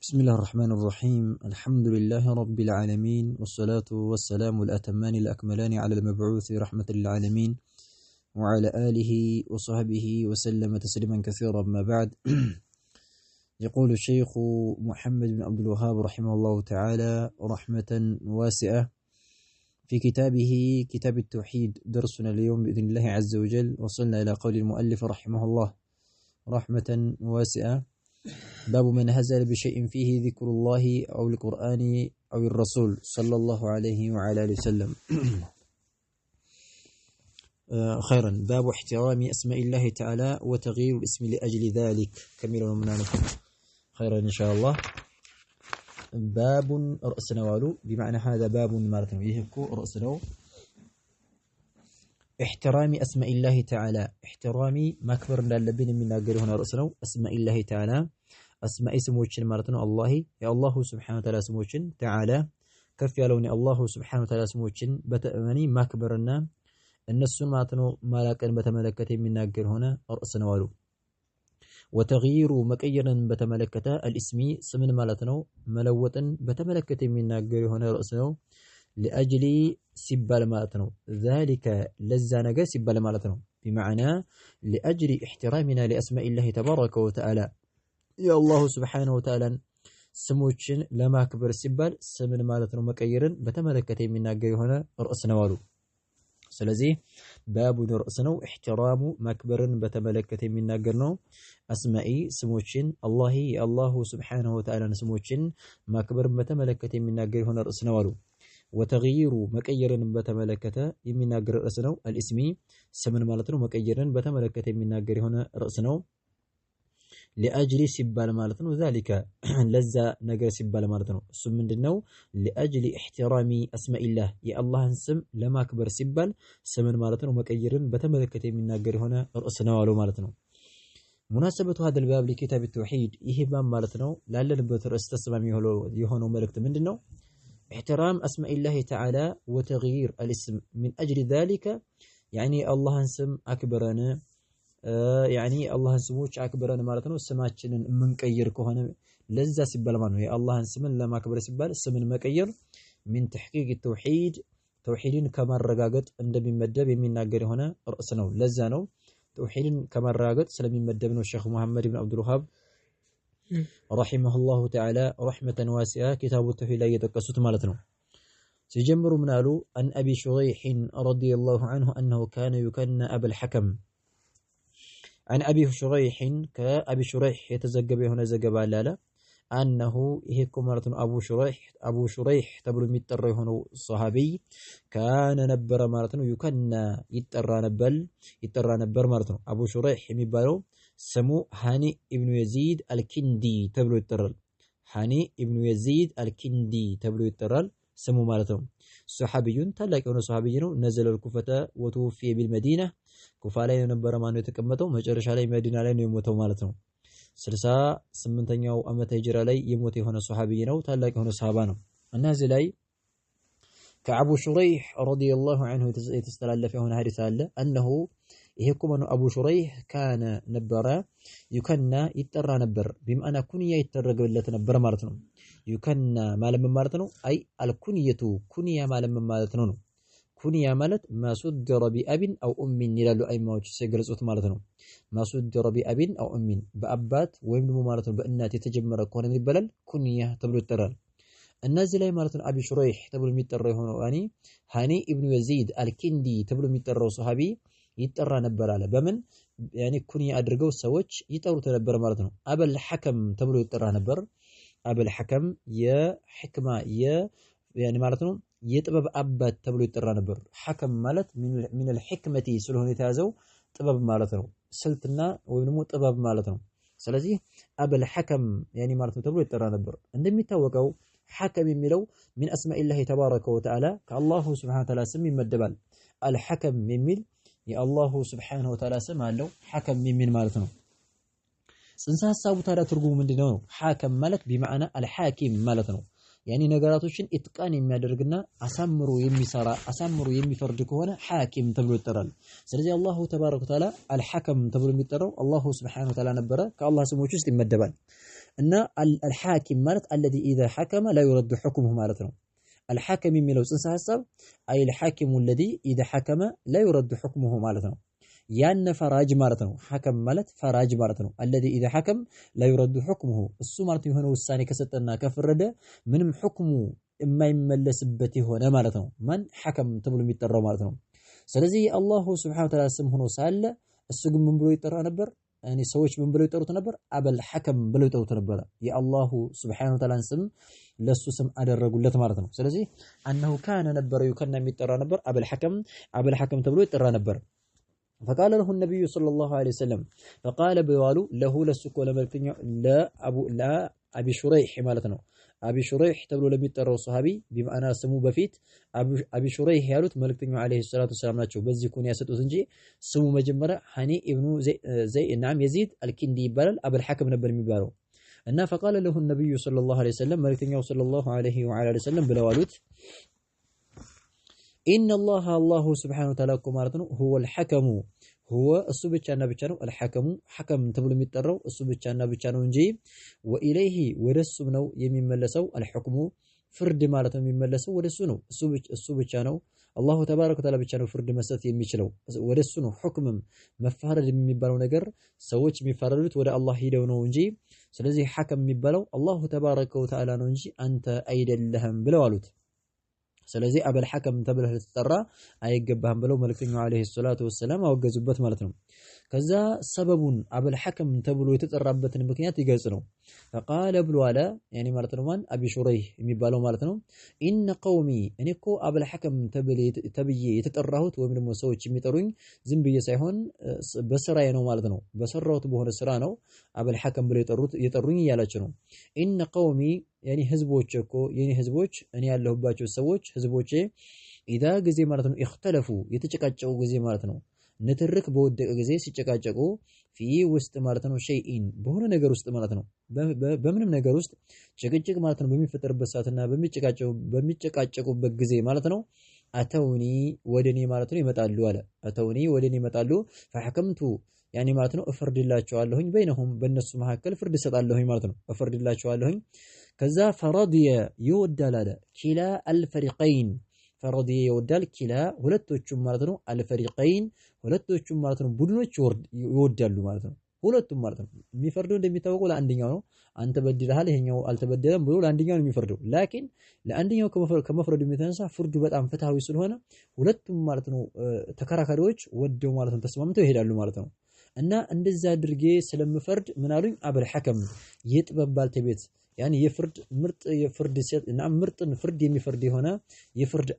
بسم الله الرحمن الرحيم. الحمد لله رب العالمين، والصلاة والسلام الأتمان الأكملان على المبعوث رحمة للعالمين وعلى آله وصحبه وسلم تسليما كثيرا. ما بعد يقول الشيخ محمد بن عبد الوهاب رحمه الله تعالى رحمة واسعة في كتابه كتاب التوحيد. درسنا اليوم بإذن الله عز وجل وصلنا إلى قول المؤلف رحمه الله رحمة واسعة: باب من هزل بشيء فيه ذكر الله أو القرآن أو الرسول صلى الله عليه وعلى آله وسلم. خيرا. باب احترام أسماء الله تعالى وتغيير الاسم لأجل ذلك. كملوا منانك خيرا إن شاء الله. باب رأسنا والو بمعنى هذا باب مالتنا يهكو رأسنا احترام أسماء الله تعالى. احترامي مكبر للبين من ناقر هنا رأسنا أسماء الله تعالى. أسماء اسموچن مالتنا الله يا الله سبحانه وتعالى اسموچن تعالى كف يالوني الله سبحانه وتعالى اسموچن بتأمني مكبرنا الناس مالتنا مالكن بتملكته من ناقر هنا رأسنا والو. وتغيير مكيرا بتملكته الاسم سمن مالتنا ملوطا بتملكته من ناقر هنا رأسنا لأجل سبال مالتنا ذلك لزانق سبال مالتنا بمعنى لأجل احترامنا لأسماء الله تبارك وتعالى يا الله سبحانه وتعالى سموچن لما كبر سبال سمن مالتنا مكيرا بتملكته من ناقر هنا رأسنا والو. سلازي باب رأسنا احترام مكبر بتملكته من ناقرنا أسمائي سموچن الله سبحانه وتعالى سموچن مكبر بتملكته من ناقر هنا رأسنا والو. وتغيير مكيرا بتملكته من ناقر رأسنا الاسمي سمن مالتنا مكيرا بتملكته من ناقر هنا رأسنا لأجل سبال مالتنا وذلك لذا نقر سبال مالتنا سمن دنو لأجل احترام أسماء الله يا الله انسم لما كبر سبال سمن مالتنا ومكيرن بتملكته من ناقر هنا رأسنا ولو مالتنا. مناسبة هذا الباب لكتاب التوحيد يهبان مالتنا لعلنا بترأس تسمى يهونو ملكت من دنو احترام أسماء الله تعالى وتغيير الاسم من أجل ذلك يعني الله انسم أكبرنا يعني الله سموش أكبرنا مالتنا سماچنن منكير كهنا لذا سبال مانو يا الله سمن لما كبر سبال سمن مكير من تحقيق التوحيد توحيدين كما الرقاقت عند بمدب من ناقر هنا رأسنا لذا نو توحيدين كما الرقاقت سلم مدب الشيخ محمد بن عبد الوهاب رحمه الله تعالى رحمة واسعة كتاب التوحيد لا يتقصد مالتنا. سيجمر منالو أن أبي شريح رضي الله عنه أنه كان يكنى أبا الحكم. عن أبي شريح كأبي شريح يتزقب هنا زقب لالا أنه هيكم مرة أبو شريح تبر متر هنا الصحابي كان نبر مرة يكنى يترى نبر مرة أبو شريح مبارو سمو هاني ابن يزيد الكندي تبر يترل هاني ابن يزيد الكندي تبر يترل سمو مرة صحابي تلاك هنا صحابي نزل الكوفة وتوفي بالمدينة ኩፋ ላይ የነበረ ማነው የተቀመጠው መጨረሻ ላይ መዲና ላይ ነው የሞተው ማለት ነው። 68ኛው ዓመተ ሂጅራ ላይ የሞተ የሆነ ሱሐቢይ ነው። ታላቅ የሆነ ሱሐባ ነው። እና እዚህ ላይ ከአቡ ሹረይህ ረዲየላሁ ዐንሁ የተስተላለፈ የሆነ ሐዲስ አለ أنه ይሄ እኮ ማነው አቡ ሹረይህ ካነ ነበረ ይከና ይጠራ ነበር بمعنى ኩንያ ይተረገለት ነበር ማለት ነው። ይከና ማለት ነው አይ አልኩንየቱ ኩንያ ማለት ነው። ኩንያ ማለት ማሱደረ ቢአቢን አው ኡሚን ይላሉ አይማዎች ሲገልጹት ማለት ነው። ማሱደረ ቢአቢን አው ኡሚን በአባት ወይም ደግሞ ማለት ነው በእናት የተጀመረ ከሆነ ይባላል ኩንያ ተብሎ ይጠራል። እነዚህ ላይ ማለት ነው አቢ ሹረይህ ተብሎ የሚጠራው የሆነው ሃኒ ኢብኑ የዚድ አልኪንዲ ተብሎ የሚጠራው ሱሐቢ ይጠራ ነበር አለ። በምን ያኒ ኩንያ አድርገው ሰዎች ይጠሩት ነበር ማለት ነው። አበል ሐከም ተብሎ ይጠራ ነበር። አበል ሐከም የሕክማ ያኒ ማለት ነው የጥበብ አባት ተብሎ ይጠራ ነበር። ሐከም ማለት من الحكمة ስለሆነ የተያዘው ጥበብ ማለት ነው። ስልትና ወይም ደግሞ ጥበብ ማለት ነው። ስለዚህ አበል ሐከም ያኒ ማለት ነው ተብሎ ይጠራ ነበር። እንደሚታወቀው ሐከም የሚለው من اسماء الله تبارك وتعالى ከአላሁ Subhanahu Wa Ta'ala ስም ይመደባል። አልሐከም የሚል የአላሁ Subhanahu Wa Ta'ala ስም አለው። ሐከም የሚል ማለት ነው። ጽንሰ ሐሳቡ ታዲያ ትርጉሙ ምንድነው? ሐከም ማለት بمعنى الحاكم ማለት ነው። ያኒ ነገራቶችን ኢትቃን የሚያደርግና አሳምሮ የሚሰራ አሳምሮ የሚፈርድ ከሆነ ሐኪም ተብሎ ይጠራል። ስለዚህ አላሁ ተባረከ ወተዓላ አልሐከም ተብሎ የሚጠራው አላሁ Subhanahu Wa Ta'ala ነበረ ከአላህ ስሞች ውስጥ ይመደባል። እና አልሐኪም ማለት الذي اذا حكم لا يرد حكمه ማለት ነው። الحاكم የሚለው ጽንሰ ሐሳብ አይ الحاكم الذي اذا حكم لا يرد حكمه ማለት ነው። ያን ፈራጅ ማለት ነው። ሐከም ማለት ፈራጅ ማለት ነው። الذي اذا حكم لا يرد حكمه እሱ ማለት የሆነ ውሳኔ ከሰጠና ከፈረደ ምንም ሁክሙ የማይመለስበት የሆነ ማለት ነው። ማን ሐከም ተብሎ የሚጠራው ማለት ነው። ስለዚህ አላሁ ሱብሓነሁ ወተዓላ ስም ሆኖ ሳለ እሱ ግን ምን ብሎ ይጠራ ነበር? እኔ ሰዎች ምን ብለው ይጠሩት ነበር? አበል ሐከም ብለው ይጠሩት ነበር። የአላሁ ሱብሓነሁ ወተዓላ ስም ለሱ ስም አደረጉለት ማለት ነው። ስለዚህ አነሁ ካነ ነበረ ይከና የሚጠራ ነበር አበል ሐከም ተብሎ ይጠራ ነበር። فقال له النبي صلى الله عليه وسلم فقال بوالو له لسكو لملكتኛ ለአቢ ሹረይህ ማለት ነው። አቢ ሹረይህ ተብሎ ለሚጠራው ሱሐቢ ቢማዕና ስሙ በፊት አቢ ሹረይህ ያሉት መልእክተኛው አለይሂ ሰላቱ ወሰላም ናቸው። በዚህ ኩን ያሰጡት እንጂ ስሙ መጀመሪያ ሐኒ ኢብኑ የዚድ አልኪንዲ ይባላል። አበል ሐከም ነበር የሚባለው እና فقال له النبي صلى الله عليه وسلم መልእክተኛው صلى الله عليه وعلى اله وسلم ብለው አሉት إن الله سبحانه وتعالى ማለት ነው هو الحكم هو እሱ ብቻና ብቻ ነው الحكم حكم ተብሎ የሚጠራው እሱ ብቻና ብቻ ነው እንጂ وإليه ወደሱም ነው የሚመለሰው الحكم ፍርድ ማለት ነው የሚመለሰው ወደሱ ነው እሱ ብቻ ነው አላሁ ተባረከ ወተዓላ ብቻ ነው ፍርድ መስጠት የሚችለው ወደሱ ነው ሁክምም መፋረድ የሚባለው ነገር ሰዎች የሚፋረዱት ወደ አላህ ሄደው ነው እንጂ ስለዚህ حكم የሚባለው አላሁ ተባረከ ወተዓላ ነው እንጂ አንተ አይደለህም ብለው አሉት። ስለዚህ አበል ሐከም ተብለህ ልትጠራ አይገባህም ብለው መልእክተኛው አለይሂ ሰላቱ ወሰላም አወገዙበት ማለት ነው። ከዛ ሰበቡን አበል ሐከም ተብሎ የተጠራበትን ምክንያት ይገልጽ ነው። فقال ብሎ አለ ያኒ ማለት ነው ማን አቢ ሹረይህ የሚባለው ማለት ነው ኢነ ቀውሚ እኔ እኮ አበል ሐከም ተብዬ የተጠራሁት ወይም ደግሞ ሰዎች የሚጠሩኝ ዝም ብዬ ሳይሆን በስራዬ ነው ማለት ነው። በሰራሁት በሆነ ስራ ነው አበል ሐከም ብለው የጠሩኝ እያላችሁ ነው። ኢነ ቀውሚ ያኒ ህዝቦች እኮ የኔ ህዝቦች እኔ ያለሁባቸው ሰዎች ህዝቦቼ ኢዳ ጊዜ ማለት ነው እختلፉ የተጨቃጨቁ ጊዜ ማለት ነው ንትርክ በወደቀ ጊዜ ሲጨቃጨቁ ፊ ውስጥ ማለት ነው ሸይኢን በሆነ ነገር ውስጥ ማለት ነው በምንም ነገር ውስጥ ጭቅጭቅ ማለት ነው በሚፈጠርበት ሰዓትና በሚጨቃጨቁበት ጊዜ ማለት ነው አተውኒ ወደኔ ማለት ነው ይመጣሉ አለ። አተውኒ ወደኔ ይመጣሉ فحكمت ያኒ ማለት ነው እፈርድላቸዋለሁኝ በእነሁም በእነሱ መካከል ፍርድ እሰጣለሁኝ ማለት ነው እፈርድላቸዋለሁኝ። ከዛ ፈረዲየ ይወዳል አለ ኪላ አልፈሪቀይን ፈረዲየ ይወዳል ኪላ ሁለቶቹም ማለት ነው አልፈሪቀይን ሁለቶቹም ማለት ነው ቡድኖች ይወዳሉ ማለት ነው። ሁለቱም ማለት ነው የሚፈርደው እንደሚታወቀው ለአንደኛው ነው። አንተ በድለሃል ይሄኛው አልተበደለም ብሎ ለአንደኛው ነው የሚፈርደው። ላኪን ለአንደኛው ከመፍረዱ የተነሳ ፍርዱ በጣም ፍትሃዊ ስለሆነ ሁለቱም ማለት ነው ተከራካሪዎች ወደው ማለት ነው ተስማምተው ይሄዳሉ ማለት ነው። እና እንደዛ አድርጌ ስለምፈርድ ምን አሉኝ አበል ሐከም የጥበብ ባልተቤት ያኒ የፍርድ ምርጥ የፍርድ እና ምርጥን ፍርድ የሚፈርድ የሆነ የፍርድ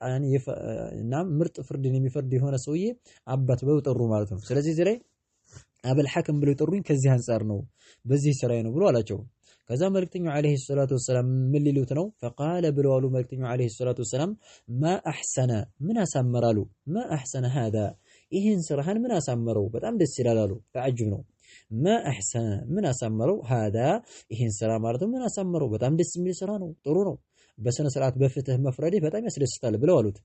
እና ምርጥ ፍርድን የሚፈርድ የሆነ ሰውዬ አባት ብለው ጠሩ ማለት ነው። ስለዚህ እዚህ ላይ አበል ሐከም ብለው ጠሩኝ ከዚህ አንፃር ነው በዚህ ስራዬ ነው ብሎ አላቸው። ከዛ መልእክተኛው አለይሂ ሰላቱ ወሰላም ምን ሊሉት ነው فقال ብለው አሉ መልእክተኛው አለይሂ ሰላቱ ወሰላም ما احسن ምን አሳመራሉ ما احسن هذا ይሄን ስራህን ምን አሳመረው በጣም ደስ ይላል አሉ። ተዓጅብ ነው ما احسن ምን አሳመረው هذا ይሄን ስራ ማለት ምን አሳመረው በጣም ደስ የሚል ስራ ነው ጥሩ ነው በስነ ስርዓት በፍትህ መፍረዴ በጣም ያስደስታል ብለው አሉት።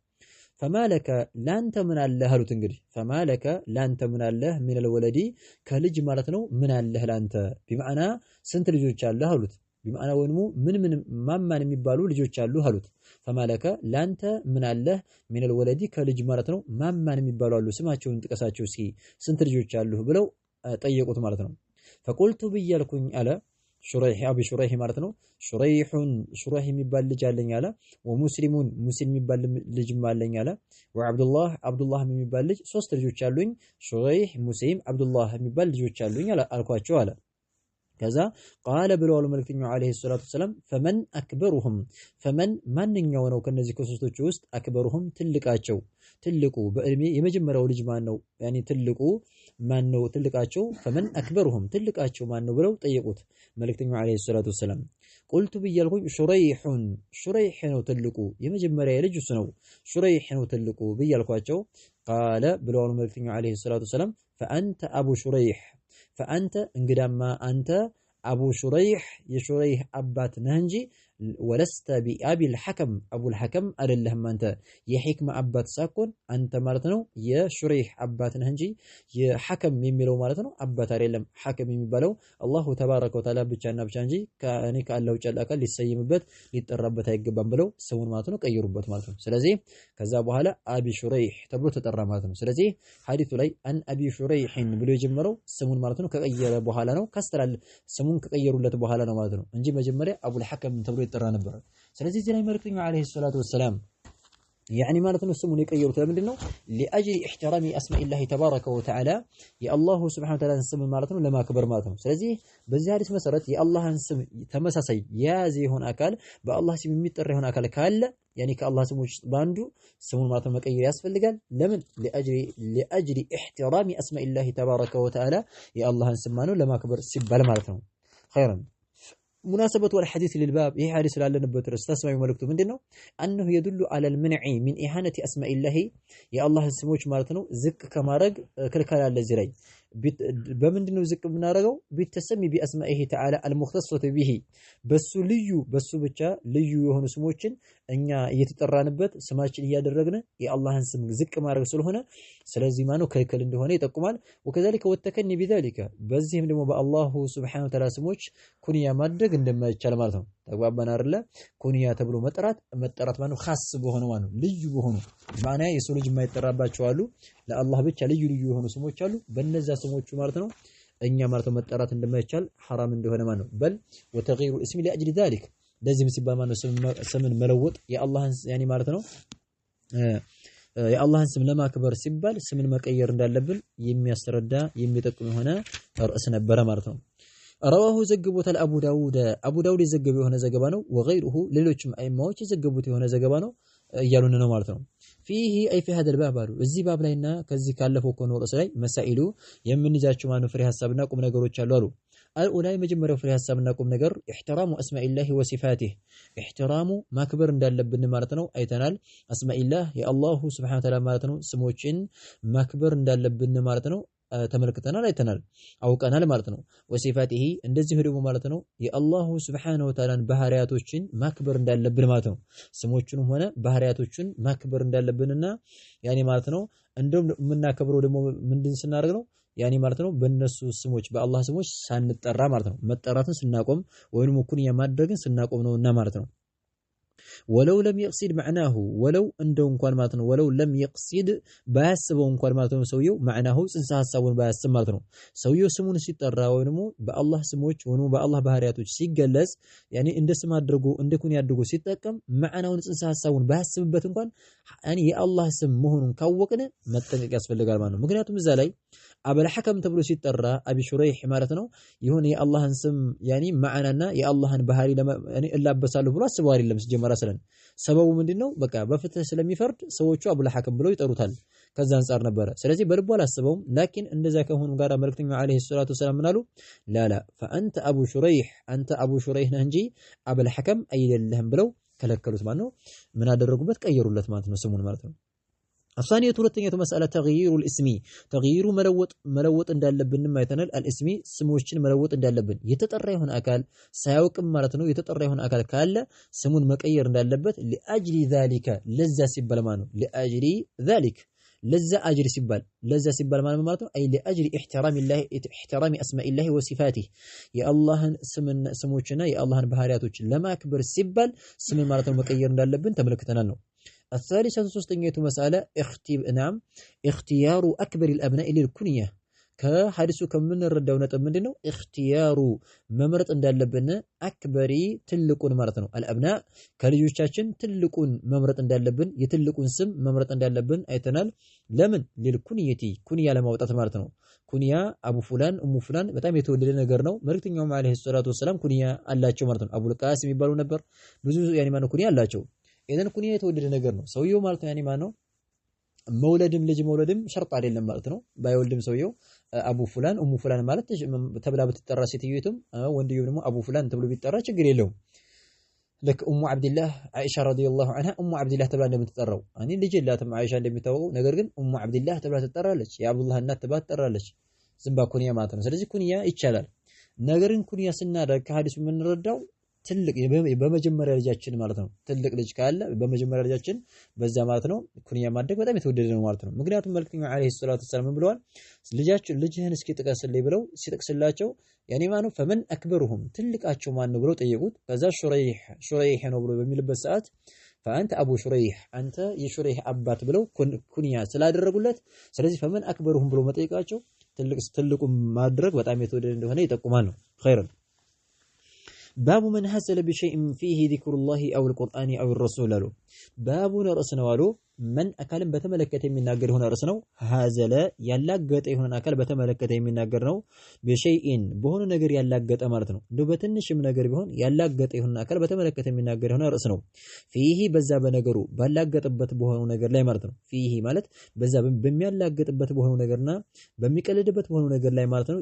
فمالك ላንተ ምን አለህ አሉት። እንግዲህ فمالك ላንተ ምን አለህ من الولد ከልጅ ማለት ነው ምን አለህ ላንተ ቢማዕና ስንት ልጆች አለህ አሉት። ቢማዕና ወንሙ ምን ማማን የሚባሉ ልጆች አሉ አሉት። فمالك ላንተ ምን አለህ من الولد ከልጅ ማለት ነው ማማን የሚባሉ አሉ ስማቸውን ጥቀሳቸው እስኪ ስንት ልጆች አሉ ብለው ጠየቁት ማለት ነው። فقلت ብያልኩኝ አለ ሹረይህ አቢ ሹረይህ ማለት ነው ሹረይህ የሚባል ልጅ አለኝ አለ። ወሙስሊሙን ሙስሊም የሚባል ልጅም አለኝ አለ። ወአብዱላህ የሚባል ልጅ ሶስት ልጆች አሉኝ ሹረይህ ሙስሊም አብዱላህ የሚባል ልጆች አሉኝ አልኳቸው አለ። ከዛ ቃለ ብለዋል መልእክተኛው አለይሂ ሰላቱ ወሰላም ፈመን አክበሩሁም ፈመን ማንኛው ነው ከነዚህ ከሶስቶቹ ውስጥ አክበሩሁም ትልቃቸው ትልቁ በእድሜ የመጀመሪያው ልጅ ማን ነው ያኒ ትልቁ ማን ነው ትልቃቸው ፈመን አክበሩሁም ትልቃቸው ማን ነው ብለው ጠየቁት መልእክተኛው አለይሂ ሰላቱ ወሰላም። ቁልቱ ብያልኩኝ ሹረይህ ነው ትልቁ የመጀመሪያ ልጅ እሱ ነው ሹረይህ ነው ትልቁ ብያልኳቸው። ቃለ ብለዋል መልእክተኛው አለይሂ ሰላቱ ወሰላም ፈአንተ አቡ ሹረይህ ፈአንተ እንግዳማ አንተ አቡ ሹረይህ የሹረይህ አባት ነህ እንጂ ወለስተ ቢአቢል ሐከም አቡል ሐከም አይደለህም አንተ የሂክማ አባት ሳኮን አንተ ማለት ነው የሹረይህ አባት ነህ እንጂ የሐከም የሚለው ማለት ነው አባት አይደለም። ሐከም የሚባለው አላሁ ተባረከ ወተዓላ ብቻና ብቻ እንጂ ከእኔ ከአላህ ውጭ ያለ አካል ሊሰየምበት ሊጠራበት አይገባም ብለው ስሙን ማለት ነው ቀይሩበት ማለት ነው። ስለዚህ ከዛ በኋላ አቢ ሹረይህ ተብሎ ተጠራ ማለት ነው። ስለዚህ ሐዲሱ ላይ አን አቢ ሹረይህን ብሎ የጀመረው ስሙን ማለት ነው ከቀየረ በኋላ ነው ስሙን ከቀየሩለት በኋላ ነው ማለት ነው እንጂ መጀመሪያ አቡል ሐከም ተብሎ ይጠራ ነበር። ስለዚህ እዚህ ላይ መልእክተኛው አለይሂ ሰላቱ ወሰላም ያኒ ማለት ነው ስሙን የቀየሩት ለምንድን ነው? ሊአጅሊ ኢህቲራሚ አስማኢላሂ ተባረከ ወተዓላ የአላሁ ሱብሓነሁ ወተዓላን ስም ማለት ነው ለማክበር ማለት ነው። ስለዚህ በዚህ ሐዲስ መሰረት የአላህን ስም ተመሳሳይ የያዘ የሆነ አካል በአላህ ስም የሚጠራ የሆነ አካል ካለ ያኒ ከአላህ ስሞች በአንዱ ስሙን ማለት ነው መቀየር ያስፈልጋል። ለምን? ሊአጅሊ ኢህቲራሚ አስማኢላሂ ተባረከ ወተዓላ የአላህን ስም ማለት ነው ለማክበር ሲባል ማለት ነው። ኸይረን ሙናሰበቱ አልሐዲስ ሊልባብ ይሄ ሐዲስ ላለንበት ርዕስ ተስማሚ መልእክቱ ምንድነው? አነሁ የዱሉ ዐለል መንዒ ሚን ኢሃነቲ አስማኢላሂ የአላህን ስሞች ማለት ነው ዝቅ ከማድረግ ክልከላ አለ እዚህ ላይ። በምንድነው ዝቅ የምናደርገው? ቢተሰሚ ቢአስማኢሂ ተዓላ አልሙኽተሰቱ ቢሂ በሱ ብቻ ልዩ የሆኑ ስሞችን እኛ እየተጠራንበት ስማችን እያደረግን የአላህን ስም ዝቅ ማድረግ ስለሆነ ስለዚህ ማነው ክልክል እንደሆነ ይጠቁማል። ወከዛሊከ ወተከኒ ቢዛሊከ በዚህም ደግሞ በአላሁ ሱብሓነሁ ወተዓላ ስሞች ኩንያ ማድረግ እንደማይቻል ማለት ነው። ተግባባን አይደለ? ኩንያ ተብሎ መጠራት ማለት ነው ኻስ በሆነ ማለት ነው ልዩ በሆኑ ማና የሰው ልጅ የማይጠራባቸው አሉ ለአላህ ብቻ ልዩ የሆኑ ስሞች አሉ። በእነዛ ስሞቹ ማለት ነው እኛ ማለት ነው መጠራት እንደማይቻል ሐራም እንደሆነ ማለት ነው። በል ወተግይሩ እስሚ ሊአጅሊ ዛሊክ ለዚህም ሲባል ማለት ነው ስምን መለወጥ የአላህን ያኒ ማለት ነው የአላህን ስም ለማክበር ሲባል ስምን መቀየር እንዳለብን የሚያስረዳ የሚጠቁም የሆነ ርዕስ ነበረ ማለት ነው። ረዋሁ ዘግቦታል አቡ ዳውድ የዘገበው የሆነ ዘገባ ነው። ወገይሩሁ ሌሎችም አይማዎች የዘገቡት የሆነ ዘገባ ነው እያሉን ነው ማለት ነው። ፊህ አይ ፊ هذا الباب አሉ እዚህ ባብ ላይና ከዚህ ካለፈው ኮኖ ርዕስ ላይ መሳኢሉ የምንይዛቸው ማኑ ፍሬ ሐሳብና ቁም ነገሮች አሉ አሉ። አልኡላይ መጀመሪያው ፍሬ ሐሳብና ቁም ነገር ኢህቲራሙ አስማኢላሂ ወሲፋቲህ ኢህቲራሙ ማክበር እንዳለብን ማለት ነው አይተናል። አስማኢላህ የአላሁ ሱብሓነሁ ወተዓላ ማለት ነው ስሞችን ማክበር እንዳለብን ማለት ነው ተመልክተናል አይተናል አውቀናል ማለት ነው። ወሲፋቲሂ እንደዚህ ደግሞ ማለት ነው የአላሁ ሱብሓነሁ ወተዓላን ባህሪያቶችን ማክበር እንዳለብን ማለት ነው። ስሞቹንም ሆነ ባህሪያቶችን ማክበር እንዳለብንና ያኔ ማለት ነው እንደውም የምናከብረው ደግሞ ምንድን ስናደርግ ነው ያኔ ማለት ነው በእነሱ ስሞች በአላህ ስሞች ሳንጠራ ማለት ነው መጠራትን ስናቆም ወይንም ኩንያ ማድረግን ስናቆም ነውና ማለት ነው። ወለው ለም يقصد معناه ወለው እንደው እንኳን ማለት ነው ወለው ለም يقصد ባያስበው እንኳን ማለት ነው ሰውየው معناه ጽንሰ ሐሳቡን ባያስብ ማለት ነው ሰውየው ስሙን ሲጠራ ወይንም በአላህ ስሞች ወይንም በአላህ ባህሪያቶች ሲገለጽ ያኔ እንደ ስም አድርጎ እንደ ኩንያ አድርጎ ሲጠቀም معناውን ጽንሰ ሐሳቡን ባያስብበት እንኳን ያኔ የአላህ ስም መሆኑን ካወቅን መጠንቀቅ ያስፈልጋል ማለት ነው። ምክንያቱም እዛ ላይ አቡል ሐከም ተብሎ ሲጠራ አቢ ሹረይህ ማለት ነው ይሁን የአላህን ስም ያኒ ማዕናና የአላህን ባህሪ ያኒ እላበሳለሁ ብሎ አስበው አይደለም ሲጀመር አሰለን ሰበቡ ምንድነው በቃ በፍትህ ስለሚፈርድ ሰዎቹ አቡል ሐከም ብለው ይጠሩታል ከዛ አንፃር ነበረ። ስለዚህ በልቡ አላስበውም። ላኪን እንደዛ ከሆኑ ጋር መልእክተኛው አለይሂ ሰላቱ ወሰላም ምናሉ ላላ ፈአንተ አቡ ሹረይህ አንተ አቡ ሹረይህ ነህ እንጂ አቡል ሐከም አይደለህም ብለው ከለከሉት ማለት ነው። ምን አደረጉበት? ቀየሩለት ማለት ነው ስሙን ማለት ነው። الثانية ሁለተኛው መስአላ ተግይሩ الاسم ተግይሩ መለወጥ እንዳለብን አይተናል። الاسم ስሞችን መለወጥ እንዳለብን የተጠራ የሆነ አካል ሳያውቅም ማለት ነው የተጠራ የሆነ አካል ካለ ስሙን መቀየር እንዳለበት لأجل ذلك ለዛ ሲባል ማለት ነው لأجل ذلك ለዛ አጅር ሲባል ማለት ነው አይ لأجل احترام اسماء الله وصفاته የአላህን ስሞችና የአላህን ባህሪያቶች ለማክበር ሲባል ስምን ማለት ነው መቀየር እንዳለብን ተመልክተናል ነው። الثالثة ሶስተኛው መስአላ اختيار أكبر الأبناء للكنية ከሐዲሱ ከምንረዳው ነጥብ ምንድነው اختيار መምረጥ እንዳለብን አክበሪ ትልቁን ማለት ነው አልአብና ከልጆቻችን ትልቁን መምረጥ እንዳለብን የትልቁን ስም መምረጥ እንዳለብን አይተናል። ለምን للكنية ኩንያ ለማውጣት ማለት ነው። ኩንያ አቡ ፉላን ኡሙ ፉላን በጣም የተወደደ ነገር ነው። መልእክተኛው አለይሂ ሰላቱ ወሰላም ኩንያ አላቸው ማለት ነው። አቡል ቃሲም ይባሉ ነበር። ብዙ ያኒ ማነው ኩንያ አላቸው። ኢዘን ኩንያ የተወደደ ነገር ነው። ሰውየው ማለት ነው ያኒ ማነው መውለድም ልጅ መውለድም ሸርጥ አይደለም ማለት ነው። ባይወልድም ሰውየው አቡ ፉላን ኡሙ ፉላን ማለት ተብላ ብትጠራ ሴትዮቱም ወንድየው ደግሞ አቡ ፉላን ተብሎ ቢጠራ ችግር የለውም። ለክ ኡሙ አብዱላህ አይሻ ረዲየላሁ ዐንሃ ኡሙ አብዱላህ ተብላ እንደምትጠራው እኔ ልጅ የላትም አይሻ እንደሚታወቀው፣ ነገር ግን ኡሙ አብዱላህ ተብላ ትጠራለች። የአብዱላህ እናት ተብላ ትጠራለች። ዝም ባ ኩንያ ማለት ነው። ስለዚህ ኩንያ ይቻላል። ነገርን ኩንያ ስናደርግ ከሐዲሱ የምንረዳው ትልቅ በመጀመሪያ ልጃችን ማለት ነው። ትልቅ ልጅ ካለ በመጀመሪያ ልጃችን በዛ ማለት ነው ኩንያ ማድረግ በጣም የተወደደ ነው ማለት ነው። ምክንያቱም መልእክተኛው አለይሂ ሰላቱ ወሰላም ምን ብለዋል? ልጅህን እስኪ ጥቀስልኝ ብለው ሲጠቅስላቸው ያኔ ማነው ፈመን አክበሩሁም ትልቃቸው ማን ነው ብለው ጠየቁት። ከዛ ሹረይህ ነው ብሎ በሚልበት ሰዓት ፈአንተ አቡ ሹረይህ አንተ የሹረይህ አባት ብለው ኩንያ ስላደረጉለት ስለዚህ ፈመን አክበሩሁም ብሎ መጠየቃቸው ትልቁ ማድረግ በጣም የተወደደ እንደሆነ ይጠቁማል ነው። ኸይረን باب من حصل بشيء فيه ذكر الله أو القرآن أو الرسول له باب رأسنا والو من أكل بتملكته من ناجر هنا رأسنا هذا يلاقت هنا أكل بتملكته من ناجرنا بشيء بهون ناجر يلاقت أمرتنا دوبتنش من ناجر بهون يلاقت هنا أكل بتملكته من ناجر هنا رأسنا فيه بزاب ناجرو بلاقت بت بهون ناجر لا مرتنا فيه مالت بزاب بميلاقت بت بهون ناجرنا بميكلد بت بهون ناجر لا مرتنا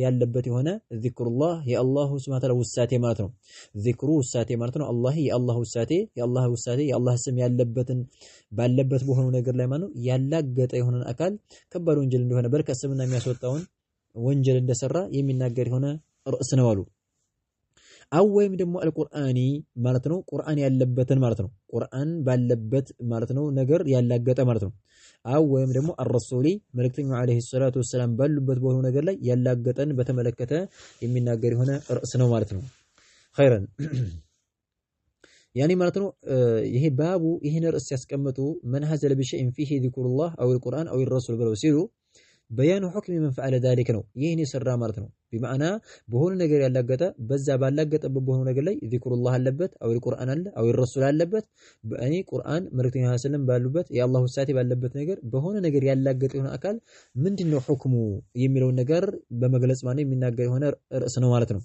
يلبت هنا ذكر الله يا الله سبحانه وتعالى والساتي مرتنا ذكرو الساتي مرتنا الله يا الله الساتي يا الله الساتي يا الله اسم يلبتن ባለበት በሆነ ነገር ላይ ማለት ነው ያላገጠ የሆነን አካል ከባድ ወንጀል እንደሆነ በርከስምና የሚያስወጣውን ወንጀል እንደሰራ የሚናገር የሆነ ርዕስ ነው አሉ። አው ወይም ደግሞ አልቁርአኒ ማለት ነው ቁርአን ያለበትን ማለት ነው ቁርአን ባለበት ማለት ነው ነገር ያላገጠ ማለት ነው። አው ወይም ደግሞ አልረሱሊ መልእክተኛው አለይሂ ሰላቱ ወሰላም ባሉበት በሆነ ነገር ላይ ያላገጠን በተመለከተ የሚናገር የሆነ ርዕስ ነው ማለት ነው። ኸይረን ያኔ ማለት ነው ይሄ ባቡ ይሄን ርዕስ ያስቀምጡ من هزل بشيء فيه ذكر الله او القرآن او الرسول ብለው ሲሉ በያኑ ሁክም من فعل ذلك ነው ይሄን የሰራ ማለት ነው። በማዕና በሆነ ነገር ያላገጠ በዛ ባላገጠበት በሆነ ነገር ላይ ዚክሩላህ አለበት አው القرآن አለ አው الرسول አለበት በእኔ ቁርአን መልእክተኛ ሰለም ባሉበት የአላሁ ሳቲ ባለበት ነገር በሆነ ነገር ያላገጠ የሆነ አካል ምንድነው ሁክሙ የሚለው ነገር በመግለጽ ማለት የሚናገር የሆነ ርዕስ ነው ማለት ነው።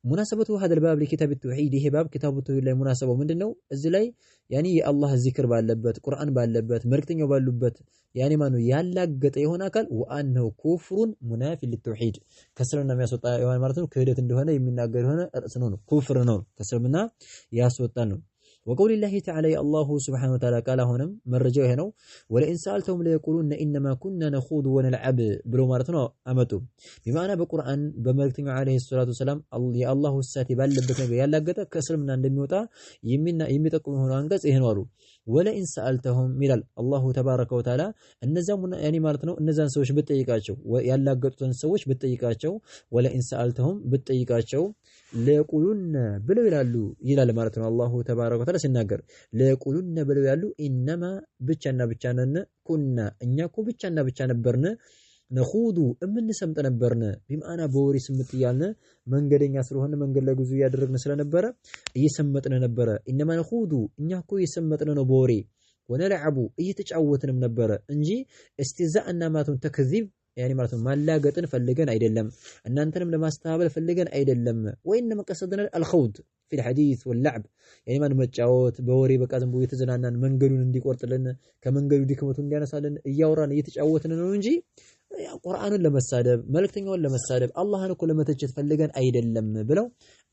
ሙናሰበቱ هذا الباب لكتاب التوحيد ይሄ ባብ ኪታቡ ተውሂድ ላይ ሙናሰበው ምንድነው? እዚህ ላይ ያኒ የአላህ ዚክር ባለበት ቁርአን ባለበት መልእክተኛው ባሉበት ያኒ ማኑ ያላገጠ የሆነ አካል ወአንሁ ኩፍሩን ሙናፊ ለተውሂድ ከስልምና የሚያስወጣ የሆነ ማለት ነው ክህደት እንደሆነ የሚናገር የሆነ ርዕስ ነው። ኩፍር ነው ከስልምና ያስወጣል ነው። وقول الله تعالى يا الله سبحانه وتعالى قال هونم مرجو هنا ولئن سألتهم ليقولون إنما كنا نخوض ونلعب بلو مارتنا أمتو بمعنى بقرآن بملكتنا عليه الصلاة والسلام يا الله الساتي باللبتنا يلا قتا كسر من عند الموتى يميتكم هنا أنقص إهن وارو ولئن سألتهم ملال الله تبارك وتعالى النزام يعني مارتنا النزام سوش بتأيكاتشو يلا قتا سوش بتأيكاتشو ولئن سألتهم بتأيكاتشو ليقولون بلو يلالو مارتنا الله تبارك وتعالى ሲናገር ለቁሉነ ብለው ያሉ ኢነማ ብቻና ኩና እኛ እኮ ብቻ ነበርን ነኹዱ እምንሰምጥ ነበርን ቢማና በወሬ ስምጥ ያልነ መንገደኛ ስለሆነ መንገድ ላይ ጉዞ ያደረግን ስለነበረ እየሰመጥን ነበረ። ኢነማ ነኹዱ እኛ እኮ እየሰመጥን ነው በወሬ ወነልዓቡ እየተጫወትንም ነበረ እንጂ እስቲዛእና ማቱን ተክዚብ ያኒ ማለት ነው ማላገጥን ፈልገን አይደለም እናንተንም ለማስተባበል ፈልገን አይደለም። ወይንም ቀሰደና አልኸውድ في الحديث واللعب يعني ማን መጫወት በወሬ በቃ ዝም ብሎ የተዘናናን መንገዱን እንዲቆርጥልን ከመንገዱ ዲክመቱ እንዲያነሳልን እያወራን እየተጫወትን ነው እንጂ ቁርአኑን ለመሳደብ መልእክተኛውን ለመሳደብ አላህን እኮ ለመተቸት ፈልገን አይደለም ብለው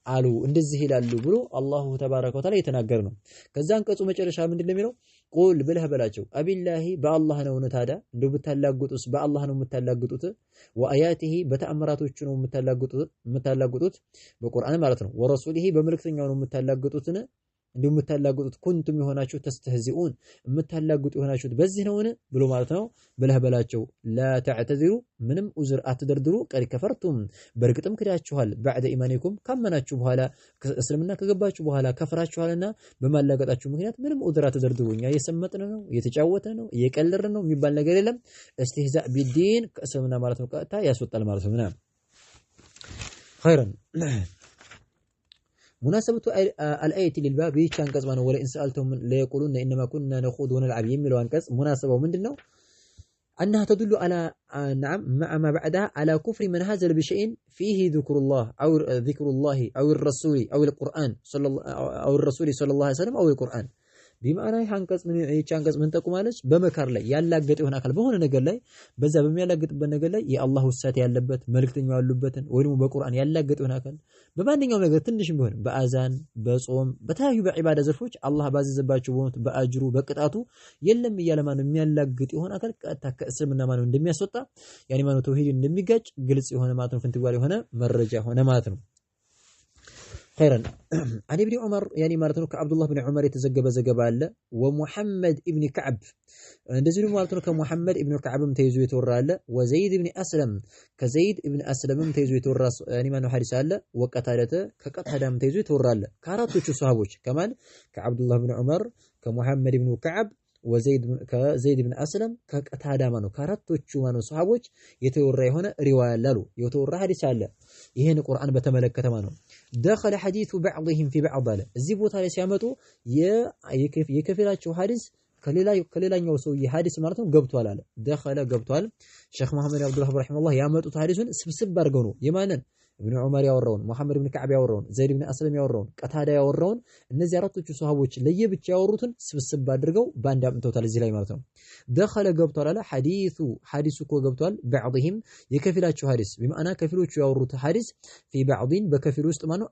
አሉ። እንደዚህ ይላሉ ብሎ አላሁ ተባረከ ወተዓላ የተናገረ ነው። ከዛ አንቀጹ መጨረሻ ምንድነው የሚለው? ቁል ብለህ በላቸው አቢላሂ በአላህ ነው ታዳ እንደው ብታላግጡስ በአላህ ነው የምታላግጡት ወአያቲሂ በተአምራቶቹ ነው የምታላግጡት በቁርአን ማለት ነው። ወረሱሊሂ በመልእክተኛው ነው የምታላግጡትን እንደው የምታላግጡት ኩንቱም የሆናችሁ ተስተህዚኡን የምታላግጡ የሆናችሁት በዚህ ነውን ብሎ ማለት ነው። ብለህ በላቸው ላ ተዕተዚሩ ምንም ዑዝር አትደርድሩ ቀድ ከፈርቱም በርግጥም ክዳችኋል ባዕደ ኢማኒኩም ካመናችሁ በኋላ እስልምና ከገባችሁ በኋላ ከፍራችኋልና በማላገጣችሁ ምክንያት ምንም ዑዝር አትደርድሩ። እኛ እየሰመጥን ነው እየተጫወትን ነው እየቀለርን ነው የሚባል ነገር የለም። እስትህዛእ ቢዲን ከእስልምና ማለት ነው ቀጥታ ያስወጣል ማለት ነው። ምናምን ኸይረን مناسبة الآية للباب كان قصبنا ولا إن سألتهم ليقولون إنما كنا نخوض ونلعب يميل وانقص مناسبة ومن دنو أنها تدل على نعم مع ما بعدها على كفر من هزل بشيء فيه ذكر الله أو الرسول أو القرآن أو الرسول صلى الله عليه وسلم أو القرآن ቢማዕና አንቀጽ ምን ጠቁማለች? በመካር ላይ ያላገጠ የሆነ አካል በሆነ ነገር ላይ በዛ በሚያላግጥበት ነገር ላይ የአላህ ውሳኔ ያለበት መልእክተኛው ያሉበትን ወይ ደግሞ በቁርአን ያላገጠ የሆነ አካል በማንኛውም ነገር ትንሽም ቢሆን በአዛን በጾም በተለያዩ በዒባዳ ዘርፎች አላህ ባዘዘባቸው በአጅሩ በቅጣቱ የለም እያለ ማነው የሚያላግጥ የሆነ አካል ቀጥታ ከእስልምና ማነው እንደሚያስወጣ ያኒ ማነው ተውሂድ እንደሚጋጭ ግልጽ የሆነ ማለት ነው ፍንትዋል የሆነ መረጃ ሆነ ማለት ነው። خيرا عن ابن عمر يعني مالتنو كعبد الله بن عمر يتزجب زجبال ومحمد ابن كعب እንደዚሁ مالتنو كمحمد ابن كعب ተይዞ የተወራለ وزيد ابن اسلم كزيد ابن اسلم ተይዞ የተወራ يعني ማነው ሐዲስ አለ ወቀታደተ ከቀታዳም ተይዞ የተወራለ ከአራቶቹ ሱሐቦች ከማን ከعبد الله بن عمر كمحمد ابن كعب ከዘይድ ብን አስለም ከቀታዳ ማነው ከአራቶቹ ማነው ሱሐቦች የተወራ የሆነ ሪዋያ አሉ የተወራ ሐዲስ አለ። ይሄን ቁርአን በተመለከተ ማነው دخل حديث بعضهم في بعض አለ እዚህ ቦታ ላይ ሲያመጡ የከፊላቸው ሐዲስ ከሌላኛው ሰው የሐዲስ ማለት ነው ገብቷል አለ دخل ገብቷል። ሼክ መሐመድ አብዱል ወሃብ ረሂመሁላህ ያመጡት ሐዲሱን ስብስብ አድርገው ነው የማንን ابن عمر ያወራውን محمد بن كعب ያወራውን ዘይድ ብን አስለም ያወራውን ቀታዳ ያወራውን እነዚህ አራቶቹ ሱሐቦች ለየብቻ ያወሩትን ስብስብ አድርገው ባንድ አምጥተውታል እዚህ ላይ ማለት ነው። دخل ገብቷል አለ ሐዲሱ እኮ ገብቷል بعضهم የከፊላቸው ሐዲስ በማዕና ከፊሎቹ ያወሩት ሐዲስ في بعض በከፊል ውስጥ ማነው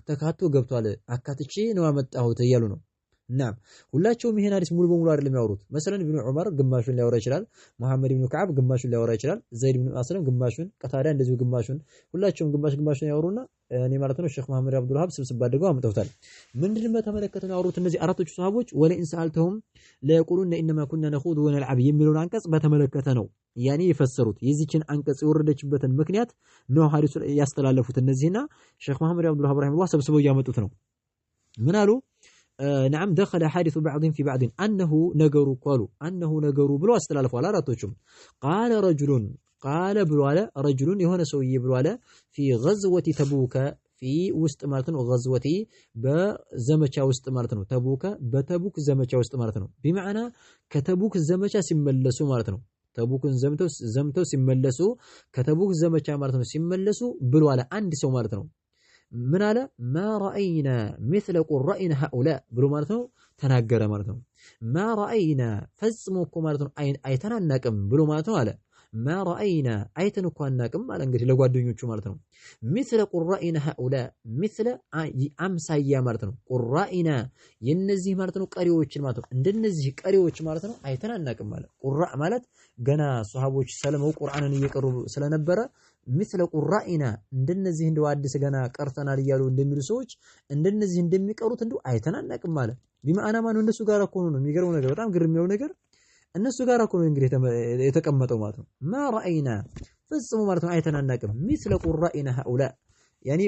ተካቶ ገብቷል አካትቼ ነው ያመጣሁት እያሉ ነው። نعم ሁላቸውም ይሄን ሐዲስ ሙሉ በሙሉ አይደለም ያወሩት። መሰለን ኢብኑ ዑመር ግማሹን ሊያወራ ይችላል፣ መሐመድ ኢብኑ ከዓብ ግማሹን ሊያወራ ይችላል፣ ዘይድ ኢብኑ አስለም ግማሹን፣ ቀታዳ እንደዚሁ ግማሹን፣ ሁላቸውም ግማሹን ያወሩና እኔ ማለት ነው ሼክ መሐመድ አብዱል ወሃብ ስብስብ አድርገው አምጥተውታል። ምንድነው በተመለከተው ያወሩት እነዚህ አራቶቹ ሱሐቦች ወለኢን ሰአልተሁም ለየቁሉነ ኢንማ ኩና ነኹዱ ወነልዓብ የሚለውን አንቀጽ በተመለከተ ነው ያኔ የፈሰሩት። የዚችን አንቀጽ የወረደችበትን ምክንያት ነው ሐዲሱ ያስተላለፉት እነዚህና ሼክ መሐመድ አብዱል ወሃብ ረሂመሁላህ ሰብስበው ያመጡት ነው። ምን አሉ? نعم دخل حادث بعض في بعض أنه نجروا بلو استلالفوا على راتوشم قال بلوالا رجل يهون سوي بلوالا في غزوة تبوك في وسط مارتنو غزوتي بزمچا وسط مارتنو تبوك بتبوك زمچا وسط مارتنو بمعنى كتبوك زمچا ሲመለሱ ማለት ነው። ተቡክን ዘምተው ሲመለሱ ከተቡክ ዘመቻ ማለት ነው ሲመለሱ ብለዋል አንድ ሰው ማለት ነው። ምን አለ? ማ ረአይና مثل ቁራኢና هؤلاء ብሎ ማለት ነው ተናገረ ማለት ነው። ማ ረአይና ፈጽሞ እኮ ማለት ነው አይተናናቅም ብሎ ማለት ነው አለ። ማ ረአይና አይተን እኮ አናቅም አለ እንግዲህ ለጓደኞቹ ማለት ነው። مثل ቁራኢና هؤلاء مثل አምሳያ ማለት ነው። ቁራኢና የነዚህ ማለት ነው ቀሪዎችን ማለት ነው እንደነዚህ ቀሪዎች ማለት ነው አይተናናቅም አለ። ቁራ ማለት ገና ሱሐቦች ሰለመው ቁርአንን እየቀሩ ስለነበረ مثل ቁራኢና እንደነዚህ እንደው አዲስ ገና ቀርተናል እያሉ እንደሚሉ ሰዎች እንደነዚህ እንደሚቀሩት እንደው አይተናናቅም ማለት ቢማዕና ማነው እነሱ ጋር እኮ ነው የሚገርመው ነገር በጣም ግርም የሚለው ነገር እነሱ ጋር እኮ ነው እንግዲህ የተቀመጠው ማለት ነው። ማ ረአይና ፈጽሞ ማለት ነው አይተናናቅም مثل ቁራኢና هؤلاء يعني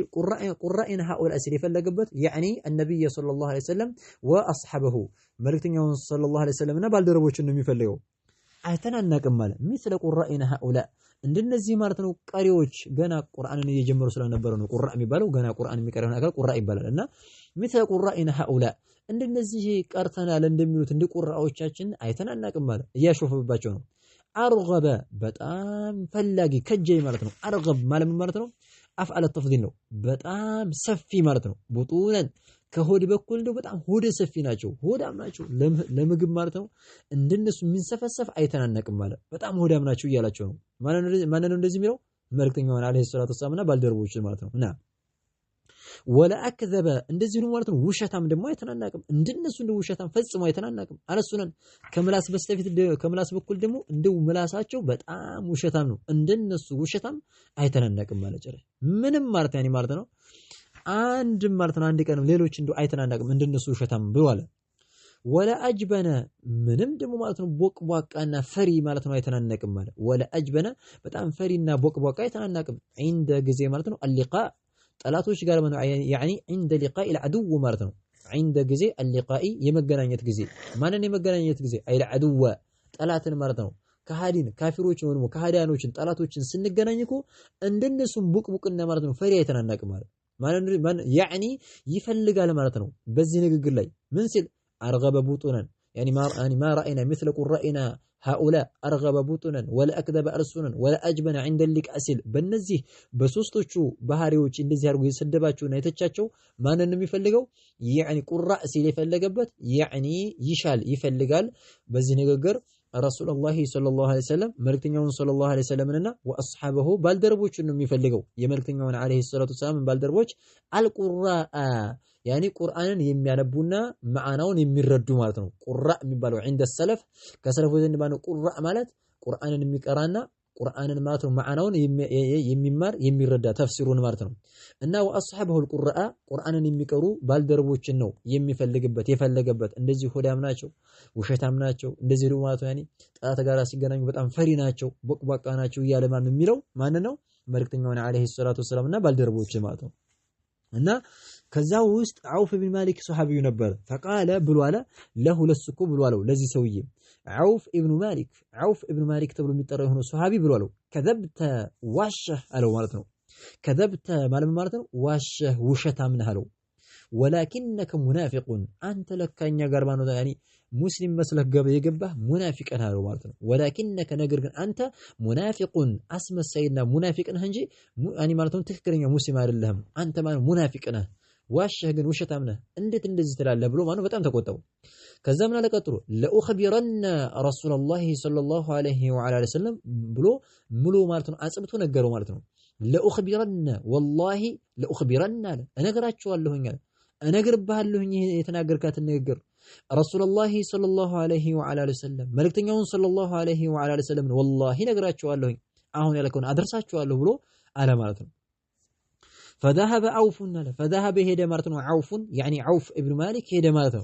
ቁራኢና هؤلاء ሲል የፈለገበት يعني النبي صلى الله عليه وسلم واصحابه መልእክተኛው صلى الله عليه وسلم እና ባልደረቦችን ነው የሚፈልገው አይተናናቅም ማለት مثل ቁራኢና هؤلاء እንደነዚህ ማለት ነው ቀሪዎች ገና ቁርአንን እየጀመሩ ስለነበረ ነው ቁራ የሚባለው ገና ቁርአን የሚቀረው ነገር ቁራ ይባላል እና مثل ቁራኢና هؤلاء እንደነዚህ ቀርተናል እንደሚሉት እንደ ቁራዎቻችን አይተናናቅም ማለት እያሾፈባቸው ነው። አርገበ በጣም ፈላጊ ከጀይ ማለት ነው። አርገብ ማለት ነው አፍዓለ ተፍዲል ነው በጣም ሰፊ ማለት ነው። ቡጡነን ከሆድ በኩል እንደው በጣም ሆደ ሰፊ ናቸው ሆዳም ናቸው ለምግብ ማለት ነው። እንደነሱ የሚንሰፈሰፍ አይተናናቅም ማለት በጣም ሆዳም ናቸው እያላቸው ነው። ማን ነው እንደዚህ የሚለው? መልእክተኛው አለይሂ ሰላቱ ወሰላምና ባልደረቦች ማለት ነው። እና ወላ አክዘበ እንደዚህ ነው ማለት ነው። ውሸታም ደግሞ አይተናናቅም እንደነሱ እንደው ውሸታም ፈጽሞ አይተናናቅም። አለሱነን ከምላስ በኩል ደግሞ እንደው ምላሳቸው በጣም ውሸታም ነው። እንደነሱ ውሸታም አይተናናቅም ማለት ጨረ ምንም ማለት ያኔ ማለት ነው አንድ ማለት ነው አንድ ቀንም ሌሎች እንደው አይተናናቅም እንደነሱ ውሸታም ብሎ አለ። ወላ አጅበነ ምንም ደግሞ ማለት ነው ቦቅቧቃና ፈሪ ማለት ነው አይተናናቅም ማለት ወላ አጅበነ በጣም ፈሪና ቦቅቧቃ አይተናናቅም። عند ጊዜ ማለት ነው اللقاء ጠላቶች ጋር ማለት ነው يعني عند لقاء العدو ማለት ነው عند ጊዜ اللقاء የመገናኘት ጊዜ ማንን የመገናኘት ጊዜ አይል عدو ጠላትን ማለት ነው ከሃዲን ካፊሮች ነው ከሃዲያኖችን ጠላቶችን ስንገናኝ እኮ እንደነሱም ቡቅቡቅና ማለት ነው ፈሪ አይተናናቅም ማለት ማን يعني ይፈልጋል ማለት ነው። በዚህ ንግግር ላይ ምን ሲል አርገበ ቡጡነን يعني ما رأينا مثل قرائنا هؤلاء أرغب بطنا ولا أكذب ألسنا ولا أجبن عند اللك أسل بالنزيه بسوستوچو بهاريوچ እንደዚህ አርጎ የሰደባቸውና የተቻቸው ማንን የሚፈልገው يعني ቁራእ ሲል የፈለገበት يعني ይፈልጋል በዚህ ንግግር ረሱላህ ሰለላሁ ዐለይሂ ወሰለም መልእክተኛውን ሰለላሁ ዐለይሂ ወሰለምንና ወአስሐበሁ ባልደረቦቹን ነው የሚፈልገው የመልእክተኛውን ዐለይሂ ሰላቱ ወሰለም ባልደረቦች አልቁራአ ያኒ ቁርአንን የሚያነቡና ማዕናውን የሚረዱ ማለት ነው ቁራእ የሚባለው عند السلف ከሰለፉ ዘንድ ማለት ቁራእ ማለት ቁርአንን የሚቀራና ቁርአንን ማለት ነው ማዕናውን የሚማር የሚረዳ ተፍሲሩን ማለት ነው እና ወአስሐበሁ القراء ቁርአንን የሚቀሩ ባልደረቦችን ነው የሚፈልግበት የፈለገበት እንደዚህ ሆዳም ናቸው ውሸታም ናቸው እንደዚህ ነው ማለት ያኒ ጣጣ ጋራ ሲገናኙ በጣም ፈሪ ናቸው ቦቅባቃ ናቸው ይያለ ማለት የሚለው ማን ነው መልእክተኛውን ዐለይሂ ሰላቱ ወሰላምና ባልደረቦች ማለት ነው እና ከዛው ውስጥ አውፍ ኢብኑ ማሊክ ሱሐቢው ነበር فقال ብሎ አለ ለሁለስኩ ብሎ አለው ለዚህ ሰውዬ አውፍ ኢብኑ ማሊክ ተብሎ የሚጠራው የሆነ ሱሐቢ ብሎ አለው ከذبت ዋሸህ አለው ማለት ነው ከذبت ማለት ነው ዋሸህ ውሸታም ነህ አለው ولكنك منافق አንተ ለካኛ ጋር ማለት ነው ያኒ ሙስሊም መስለህ የገባህ ሙናፊቅ ነህ አለው ማለት ነው ولكنك ነገር ግን አንተ ሙናፊቁን አስመሳይና ሙናፊቅ ነህ እንጂ ያኒ ማለት ነው ትክክለኛ ሙስሊም አይደለህም አንተ ማለት ሙናፊቅ ነህ ዋሸህ ግን ውሸታም ነህ እንዴት እንደዚህ ትላለህ ብሎ ማለት በጣም ተቆጣው ከዛ ምን አለቀጥሎ ለኡኽቢረና ረሱላህ ሰለላሁ ዐለይሂ ወዐለ ወሰለም ብሎ ሙሉ ማለት ነው አጽብቶ ነገረው ማለት ነው ለኡኽቢረና ወላሂ ለኡኽቢረና እነግራቸዋለሁኝ እነግርብሃለሁኝ የተናገርካትን ንግግር ረሱላህ ሰለላሁ ዐለይሂ ወዐለ ወሰለም መልእክተኛውን ሰለላሁ ዐለይሂ ወዐለ ወሰለም ወላሂ እነግራቸዋለሁኝ አሁን ያልከውን አደርሳቸዋለሁ ብሎ አለ ማለት ነው فذهب عوف فذهب هيدا مارتن عوف يعني عوف ابن مالك هيدا مارتن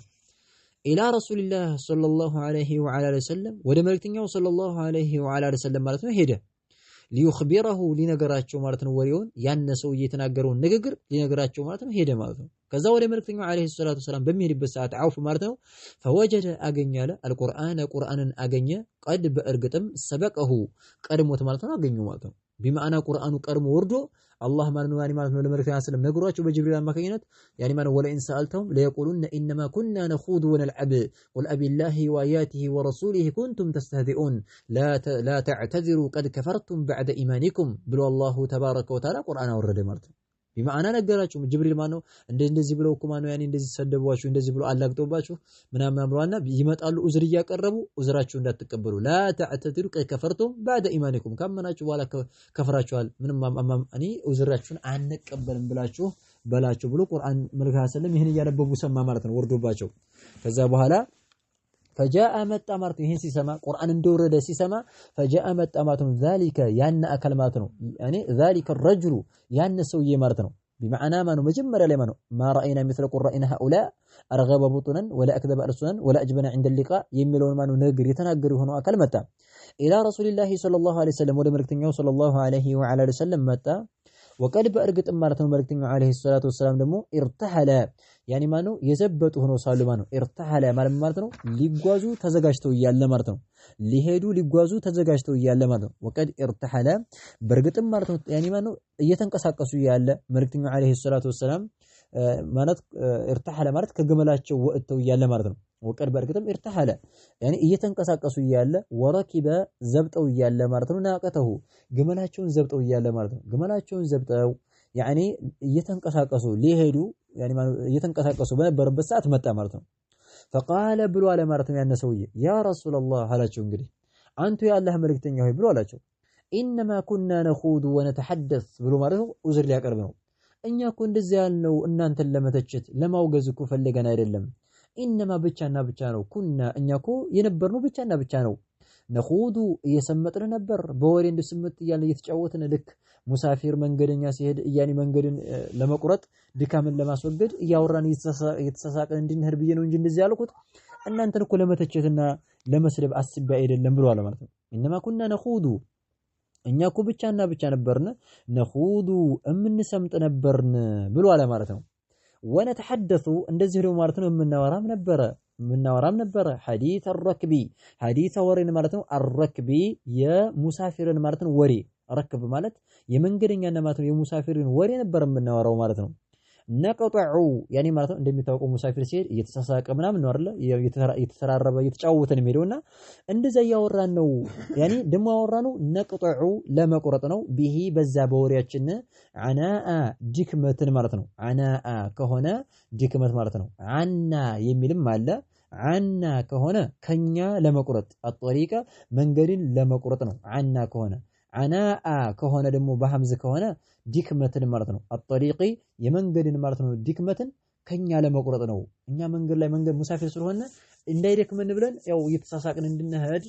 إلى رسول الله صلى الله عليه وعلى وسلم ودمرتنيو صلى الله عليه وعلى وسلم مارتن هيدا ليخبره لنغراچو مارتن وريون ያን ሰው እየተናገረውን ንግግር ሊነግራቸው ማለት ነው ሄደ ማለት ነው ከዛ ወደ መልእክተኛው አለይሂ ሰላቱ ሰላም በሚሄድበት ሰዓት አውፍ ማለት ነው فوجد አገኛለ ቁርአንን አገኘ قد በእርግጥም ሰበቀሁ ቀድሞት ማለት ነው አገኙ ማለት ነው بمعنى ቁርአኑ ቀድሞ ወርዶ الله ማለት ነው ያኒ ማለት ነው ለመልእክተኛው ሰለም ነግሯቸው በጅብሪል አማካኝነት ያኒ ማለት ወለኢን ሰአልተውም ለየቁሉን انما كنا نخوض ونلعب قل ابي الله واياته ورسوله كنتم تستهزئون لا تعتذروا قد كفرتم بعد ايمانكم بل الله تبارك وتعالى ቁርአን አወረደ ማለት ነው بمعنى ነገራችሁ ጅብሪል ማለት ነው እንደዚህ ብለው እኮ ማለት ነው ያኒ እንደዚህ ሰደቧችሁ እንደዚህ ብለው አላግጦባችሁ ምናምን አምሯና ይመጣሉ ኡዝር እያቀረቡ ኡዝራችሁ እንዳትቀበሉ لا تعتذروا قد كفرتم بعد ايمانكم ካመናችሁ በኋላ ከፈራችኋል ምንም እኔ ኡዝራችሁን አንቀበልም ብላችሁ በላችሁ ብሎ ቁርአን መልእክተኛው ሰለም ይሄን እያነበቡ ሰማ ማለት ነው ወርዶባቸው ከዛ በኋላ فجاء متى ማለት ይሄን ሲሰማ ቁርአን እንደወረደ ሲሰማ فجاء متى ማለት ነው ذلك ያን አካል ማለት ነው يعني ذلك الرجل ያን ሰውዬ ማለት ነው بمعنى ما መጀመሪያ ላይ ማለት ነው ما راينا مثل قرائنا هؤلاء ارغب بطنا ولا اكذب ارسلا ولا اجبن عند اللقاء የሚለውን ማለት ነው ነገር የተናገሩ ሆኖ አካል መጣ الى رسول الله صلى الله عليه وسلم ወደ መልእክተኛው صلى الله عليه وعلى وسلم መጣ وقد በእርግጥ ማለት ነው መልእክተኛው عليه الصلاه والسلام ደግሞ ارتحل ያኒ ማለት ነው የዘበጡ ሆኖ ሳሉ ማለት ነው ارتحل ማለት ነው ሊጓዙ ተዘጋጅተው ይያለ ማለት ነው ሊሄዱ ሊጓዙ ተዘጋጅተው ይያለ ማለት ነው وقد ارتحل በእርግጥም ማለት ነው ያኒ ማለት ነው እየተንቀሳቀሱ ይያለ መልእክተኛው عليه الصلاه والسلام ማለት ارتحل ማለት ከገመላቸው ወጥተው ይያለ ማለት ነው وقد በእርግጥም ارتحل ያኒ እየተንቀሳቀሱ ይያለ ወረኪበ ዘብጠው ይያለ ማለት ነው ናቀተው ገመላቸውን ዘብጠው ይያለ ማለት ነው ገመላቸውን ዘብጠው ያኒ እየተንቀሳቀሱ ሊሄዱ ያኒ እየተንቀሳቀሱ በነበረበት ሰዓት መጣ ማለት ነው فقال ብሎ አለ ማለት ነው ያን ሰውዬ يا رسول الله አላቸው እንግዲህ አንቱ የአላህ መልእክተኛ ሆይ ብሎ አላቸው انما كنا نخوض ونتحدث ብሎ ማለት ነው ኡዝር ሊያቀርብ ነው እኛ እኮ እንደዚህ ያልነው እናንተን ለመተቸት ለማውገዝ እኮ ፈልገን አይደለም انما ብቻና ብቻ ነው ኩና እኛ እኮ የነበርነው ብቻና ብቻ ነው ነኹዱ እየሰመጥን ነበር በወሬ እንደስምት እያለ እየተጫወትን ልክ ሙሳፊር መንገደኛ ሲሄድ ያኒ መንገድን ለመቁረጥ ድካምን ለማስወገድ እያወራን እየተሳሳቀን እንድንሄድ ብዬ ነው እንጂ እንደዚህ ያልኩት እናንተን እኮ ለመተቸትና ለመስደብ አስቤ አይደለም ብሎ አለ ማለት ነው انما كنا نخوض እኛ እኮ ብቻና ብቻ ነበርን ነኹዱ እምንሰምጥ ነበርን ብሎ አለ ማለት ነው ونتحدث እንደዚህ ነው ማለት ነው ምናወራም ነበረ ሐዲስ الركب ሐዲስ ወሬን ማለት ነው الركب የሙሳፊርን ማለት ነው ወሬ ረክብ ማለት የመንገደኛና ማለት ነው የሙሳፊርን ወሬ ነበር የምናወራው ማለት ነው ነቅጠዑ ያኔ ማለት ነው እንደሚታወቀው ሙሳፊር ሲሄድ እየተሳሳቀ ምናምን ነው አይደለ እየተራረበ እየተጫወተ ነው የሚሄደውና እንደዛ ያወራን ነው ያኔ ደሞ ያወራነው ነቅጠዑ ለመቁረጥ ነው ቢሂ በዛ በወሪያችን አናአ ድክመትን ማለት ነው አናአ ከሆነ ድክመት ማለት ነው አና የሚልም አለ አና ከሆነ ከኛ ለመቁረጥ አጥሪቃ መንገድን ለመቁረጥ ነው አና ከሆነ አናአ ከሆነ ደግሞ በሐምዝ ከሆነ ድክመትን ማለት ነው አጥሪቂ የመንገድን ማለት ነው ድክመትን ከኛ ለመቁረጥ ነው እኛ መንገድ ላይ መንገድ ሙሳፊር ስለሆነ እንዳይደክመን ብለን ያው እየተሳሳቅን እንድንሄድ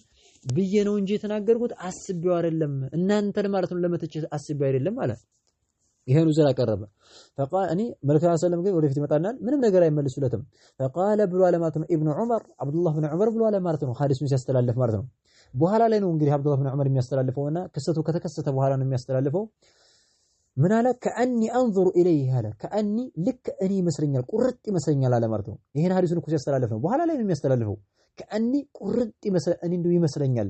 ብዬ ነው እንጂ የተናገርኩት አስቤው አይደለም እናንተን ማለት ነው ለመተቸት አስቤው አይደለም ማለት ይሄን ወዘላ ቀረበ فقال اني ملك الله سلام ግን ወደፊት ይመጣናል ምንም ነገር አይመልሱለትም فقال ብሎ አለማት ነው ኢብኑ ዑመር አብዱላህ ኢብኑ ዑመር ብሎ አለማት ነው ሐዲሱን ሲያስተላልፍ ማለት ነው በኋላ ላይ ነው እንግዲህ አብዱላህ ኢብኑ ዑመር የሚያስተላልፈውና ክስተቱ ከተከሰተ በኋላ ነው የሚያስተላልፈው ምን አለ ከአኒ አንظر اليه አለ ከአኒ ልክ እኔ ይመስለኛል ቁርጥ ይመስለኛል አለ ማለት ነው ይሄን ሐዲሱን እኮ ሲያስተላልፍ ነው በኋላ ላይ ነው የሚያስተላልፈው ከአኒ ቁርጥ ይመስለኛል እኔ እንደው ይመስለኛል